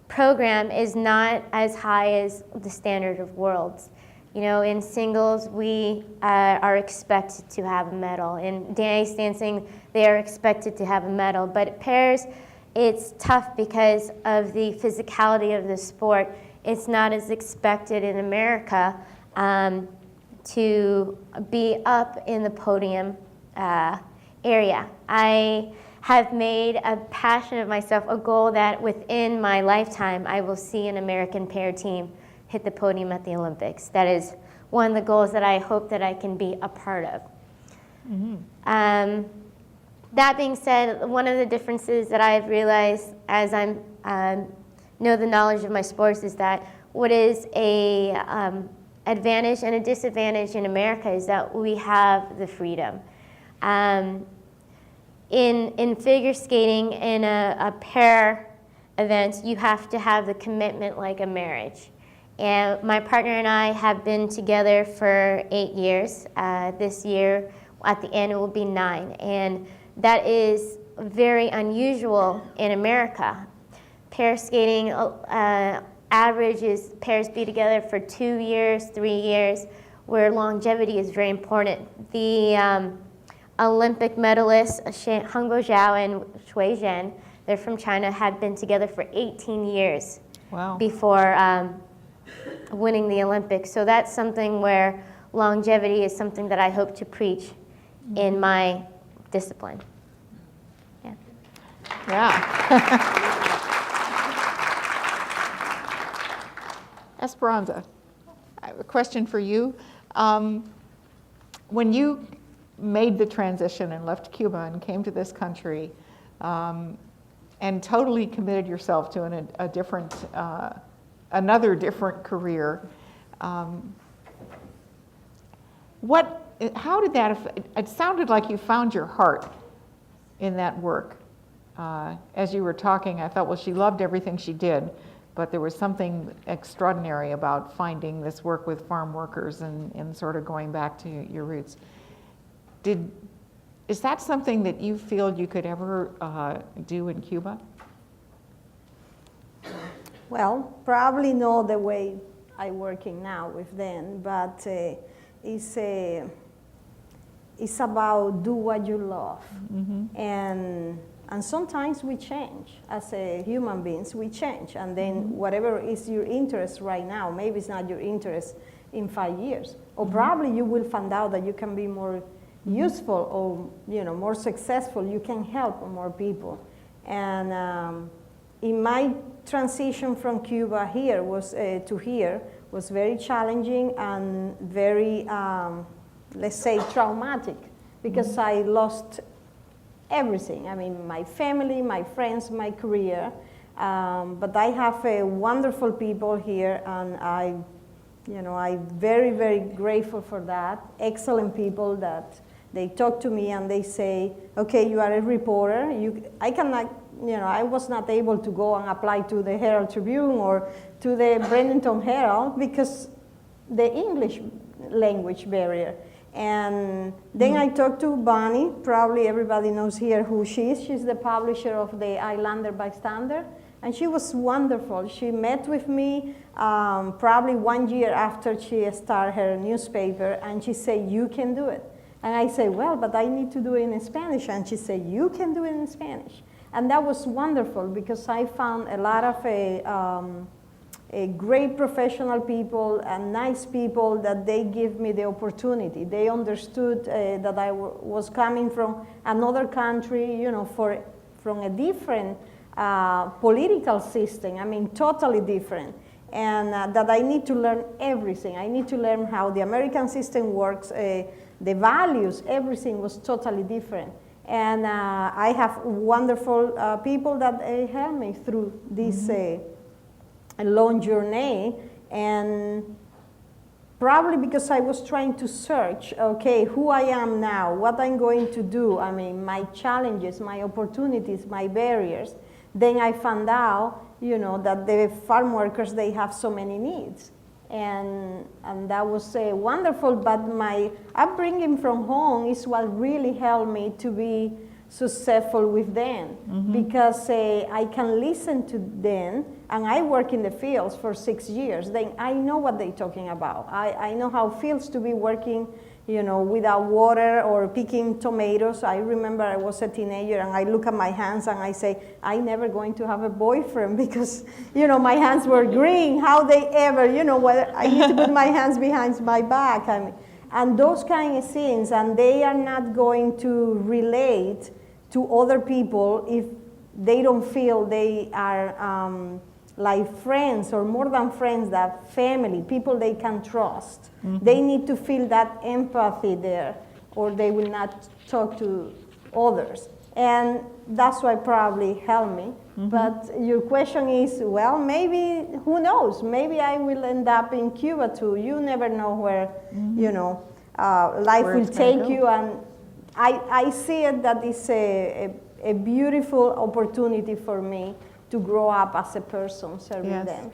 S7: program is not as high as the standard of worlds. You know, in singles, we are expected to have a medal. In dance dancing, they are expected to have a medal. But pairs, it's tough because of the physicality of the sport. It's not as expected in America to be up in the podium area. I have made a passion of myself, a goal that within my lifetime I will see an American pair team hit the podium at the Olympics. That is one of the goals that I hope that I can be a part of. That being said, one of the differences that I've realized as I know the knowledge of my sports is that what is a advantage and a disadvantage in America is that we have the freedom. In figure skating, in a pair event, you have to have the commitment like a marriage. And my partner and I have been together for 8 years. This year, at the end, it will be 9. And that is very unusual in America. Pair skating average is pairs be together for 2 years, 3 years, where longevity is very important. The Olympic medalists, Hangbo Zhao and Shui Zhen, they're from China, had been together for 18 years before winning the Olympics. So that's something where longevity is something that I hope to preach in my discipline.
S2: Esperanza, I have a question for you. When you made the transition and left Cuba and came to this country and totally committed yourself to a different, another different career, how did that affect? It sounded like you found your heart in that work. As you were talking, I thought, well, she loved everything she did, but there was something extraordinary about finding this work with farm workers and sort of going back to your roots. Is that something that you feel you could ever do in Cuba?
S8: Well, probably not the way I'm working now with them, but it's about do what you love. And sometimes we change. As human beings, we change. And then whatever is your interest right now, maybe it's not your interest in 5 years. Or probably you will find out that you can be more useful or more successful. You can help more people. And in my transition from Cuba here to here was very challenging and very, let's say, traumatic, because I lost everything. I mean, my family, my friends, my career. But I have wonderful people here, and I'm very, very grateful for that. Excellent people that they talk to me and they say, okay, you are a reporter. I was not able to go and apply to the Herald Tribune or to the Bradenton Herald because the English language barrier. And then I talked to Bonnie. Probably everybody knows here who she is. She's the publisher of the Islander Bystander. And she was wonderful. She met with me probably 1 year after she started her newspaper, and she said, you can do it. And I said, well, but I need to do it in Spanish. And she said, you can do it in Spanish. And that was wonderful because I found a lot of great professional people and nice people that they give me the opportunity. They understood that I was coming from another country, from a different political system. I mean, totally different. And that I need to learn everything. I need to learn how the American system works, the values, everything was totally different. And I have wonderful people that helped me through this long journey. And probably because I was trying to search, okay, who I am now, what I'm going to do, I mean, my challenges, my opportunities, my barriers. Then I found out, that the farm workers, they have so many needs. And that was wonderful, but my upbringing from home is what really helped me to be successful with them because I can listen to them, and I work in the fields for 6 years. Then I know what they're talking about. I know how it feels to be working, you know, without water or picking tomatoes. I remember I was a teenager and I look at my hands and I say, I'm never going to have a boyfriend because, you know, my hands were green. How they ever, you know, what I need to put my hands behind my back. I mean, and those kind of things, and they are not going to relate to other people if they don't feel they are like friends, or more than friends, that family, people they can trust. They need to feel that empathy there, or they will not talk to others. And that's why probably helped me. But your question is, well, maybe, who knows? Maybe I will end up in Cuba too. You never know where, you know, life will take you. And I see it that it's a beautiful opportunity for me to grow up as a person serving them.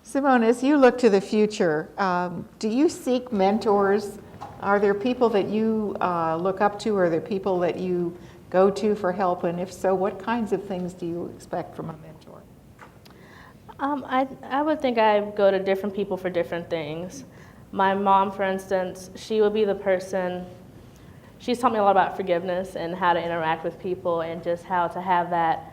S2: Simone, as you look to the future, do you seek mentors? Are there people that you look up to? Are there people that you go to for help? And if so, what kinds of things do you expect from a mentor?
S9: I would think I go to different people for different things. My mom, for instance, she would be the person, she's taught me a lot about forgiveness and how to interact with people and just how to have that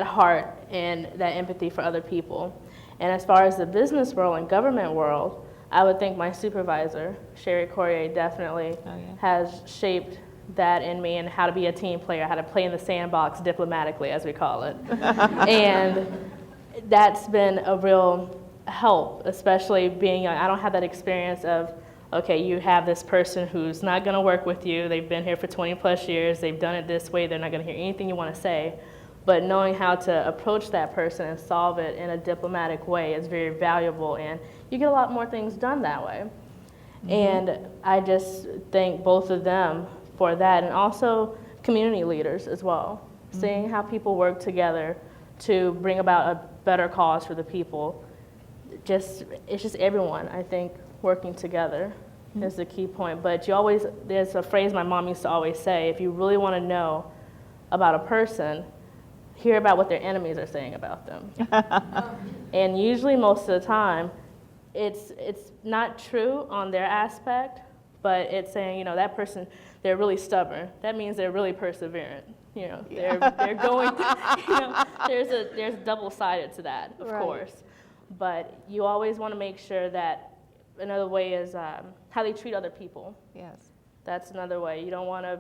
S9: heart and that empathy for other people. And as far as the business world and government world, I would think my supervisor, Sherry Corrier, definitely has shaped that in me, and how to be a team player, how to play in the sandbox diplomatically, as we call it. And that's been a real help, especially being young. I don't have that experience of, okay, you have this person who's not going to work with you. They've been here for 20 plus years. They've done it this way. They're not going to hear anything you want to say. But knowing how to approach that person and solve it in a diplomatic way is very valuable, and you get a lot more things done that way. And I just thank both of them for that, and also community leaders as well. Seeing how people work together to bring about a better cause for the people. It's just everyone, I think, working together is the key point. But there's a phrase my mom used to always say: if you really want to know about a person, hear about what their enemies are saying about them. And usually, most of the time, it's not true on their aspect, but it's saying, you know, that person, they're really stubborn. That means they're really perseverant. You know, they're going, you know, there's double-sided to that, of course. But you always want to make sure that, another way is how they treat other people.
S2: Yes.
S9: That's another way. You don't want to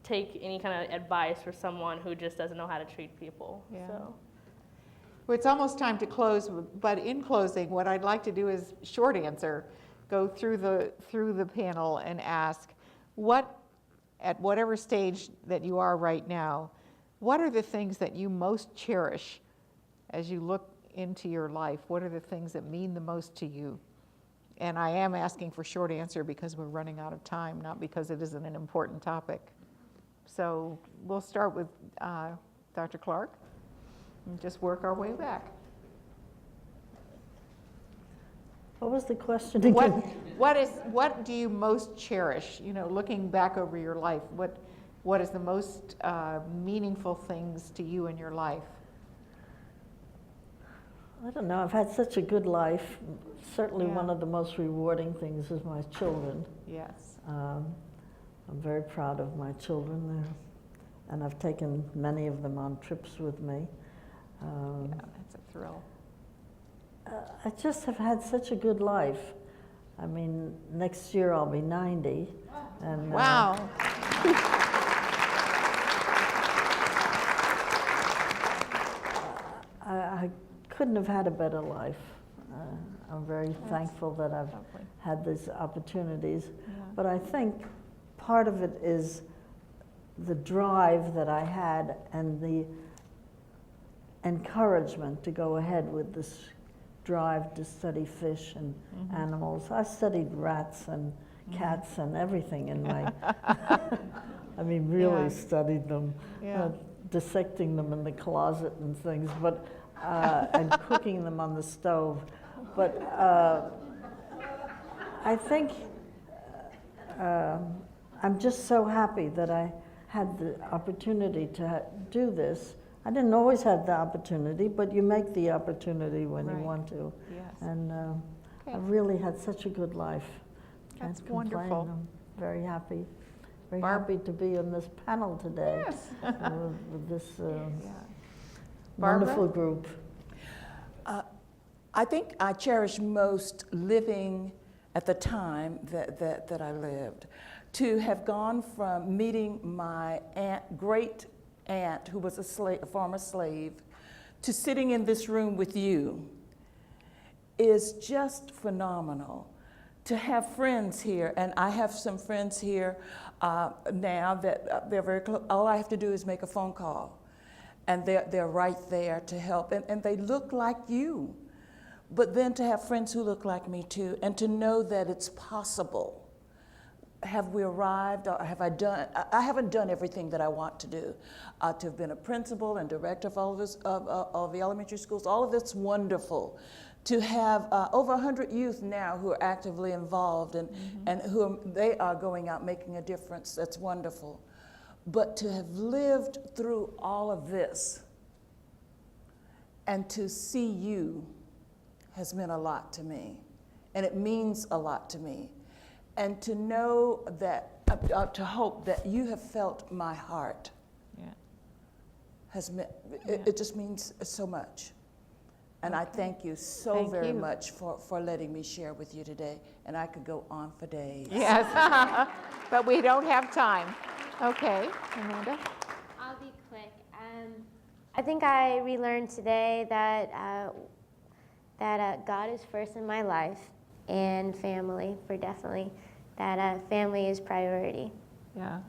S9: take any kind of advice for someone who just doesn't know how to treat people.
S2: Yeah.
S9: So.
S2: Well, it's almost time to close, but in closing, what I'd like to do is short answer, go through the panel and ask, at whatever stage that you are right now, what are the things that you most cherish as you look into your life? What are the things that mean the most to you? And I am asking for short answer because we're running out of time, not because it isn't an important topic. So we'll start with Dr. Clark and just work our way back.
S3: What was the question again?
S2: What do you most cherish? You know, looking back over your life, what is the most meaningful things to you in your life?
S3: I don't know. I've had such a good life. Certainly one of the most rewarding things is my children.
S2: Yes.
S3: I'm very proud of my children, and I've taken many of them on trips with me.
S2: Yeah, that's a thrill.
S3: I just have had such a good life. I mean, next year I'll be 90. And,
S2: wow.
S3: I couldn't have had a better life. I'm very thankful that I've had these opportunities. Yeah. But I think part of it is the drive that I had and the encouragement to go ahead with this drive to study fish and animals. I studied rats and cats and everything in my, I mean, really studied them, dissecting them in the closet and things, but, and cooking them on the stove. But I think I'm just so happy that I had the opportunity to do this. I didn't always have the opportunity, but you make the opportunity when you want to.
S2: Yes.
S3: And
S2: Okay.
S3: I've really had such a good life.
S2: That's
S3: Can't complain.
S2: wonderful.
S3: I'm very happy. Very
S2: Barb-
S3: happy to be on this panel today.
S2: Yes.
S3: With this
S2: Barbara?
S3: wonderful group.
S5: I think I cherish most living at the time that I lived. To have gone from meeting my great aunt, who was a former slave, to sitting in this room with you is just phenomenal. To have friends here, and I have some friends here now that they're very close. All I have to do is make a phone call, and they're right there to help, and they look like you. But then to have friends who look like me too, and to know that it's possible. Have we arrived, or have I done? I haven't done everything that I want to do. To have been a principal and director of all of this, of the elementary schools, all of that's wonderful. To have over 100 youth now who are actively involved and they are going out making a difference, that's wonderful. But to have lived through all of this and to see you has meant a lot to me, and it means a lot to me. And to know that, to hope that you have felt my heart has meant, it just means so much. And I thank you so very much for letting me share with you today, and I could go on for days.
S2: Yes, but we don't have time. Okay, Amanda?
S7: I'll be quick. I think I relearned today that God is first in my life, and family, for definitely, that family is priority.
S2: Yeah.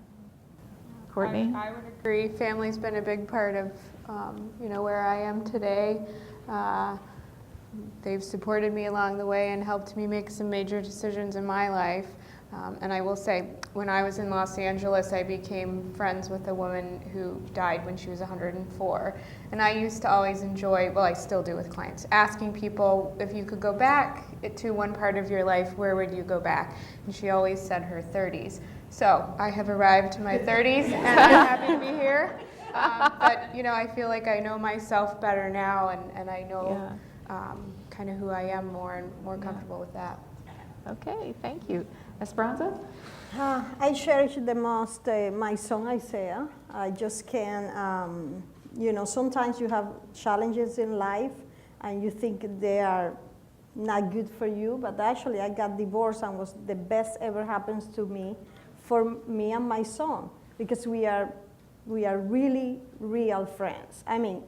S2: Courtney?
S4: I would agree. Family's been a big part of, where I am today. They've supported me along the way and helped me make some major decisions in my life. And I will say, when I was in Los Angeles, I became friends with a woman who died when she was 104. And I used to always enjoy, well, I still do with clients, asking people if you could go back to one part of your life, where would you go back? And she always said her 30s. So I have arrived to my 30s, and I'm happy to be here. But, I feel like I know myself better now, and I know kind of who I am more and more comfortable with that.
S2: Okay, thank you. Esperanza?
S8: I cherish the most my son Isaiah. I just can't, sometimes you have challenges in life and you think they are not good for you, but actually I got divorced and was the best ever happens to me for me and my son, because we are really real friends. I mean,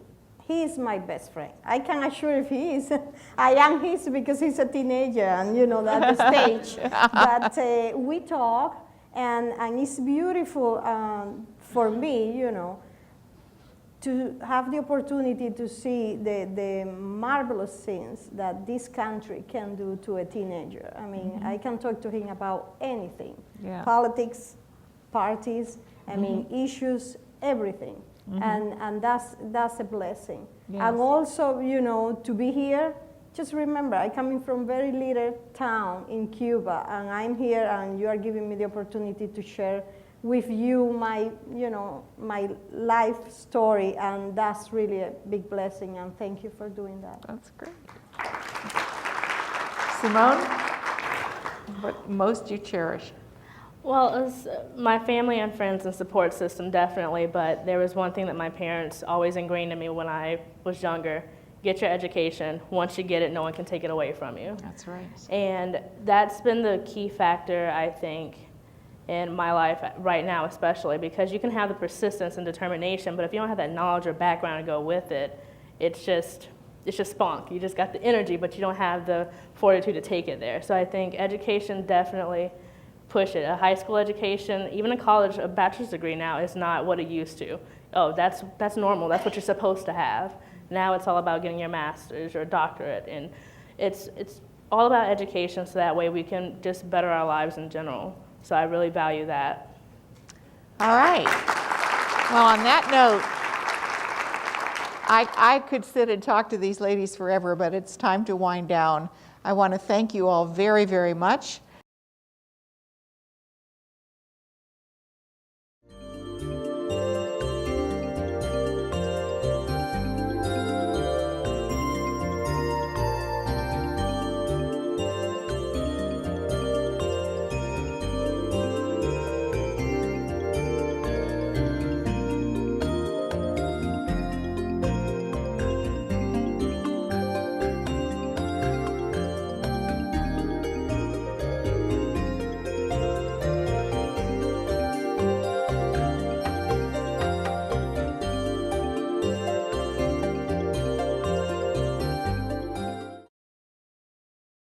S8: he is my best friend. I can assure if he is. I am his because he's a teenager and, at the stage. But we talk, and it's beautiful for me, to have the opportunity to see the marvelous things that this country can do to a teenager. I mean, I can talk to him about anything. Politics, parties, issues, everything. And that's a blessing. And also, to be here, just remember, I'm coming from very little town in Cuba, and I'm here, and you are giving me the opportunity to share with you my life story, and that's really a big blessing, and thank you for doing that.
S2: That's great. Simone, what most you cherish?
S9: Well, it was my family and friends and support system, definitely, but there was one thing that my parents always ingrained in me when I was younger: get your education. Once you get it, no one can take it away from you.
S2: That's right.
S9: And that's been the key factor, I think, in my life right now, especially, because you can have the persistence and determination, but if you don't have that knowledge or background to go with it, it's just spunk. You just got the energy, but you don't have the fortitude to take it there. So I think education definitely push it. A high school education, even a college, a bachelor's degree now is not what it used to. Oh, that's normal. That's what you're supposed to have. Now it's all about getting your master's or doctorate, and it's all about education, so that way we can just better our lives in general. So I really value that.
S2: All right. Well, on that note, I could sit and talk to these ladies forever, but it's time to wind down. I want to thank you all very, very much.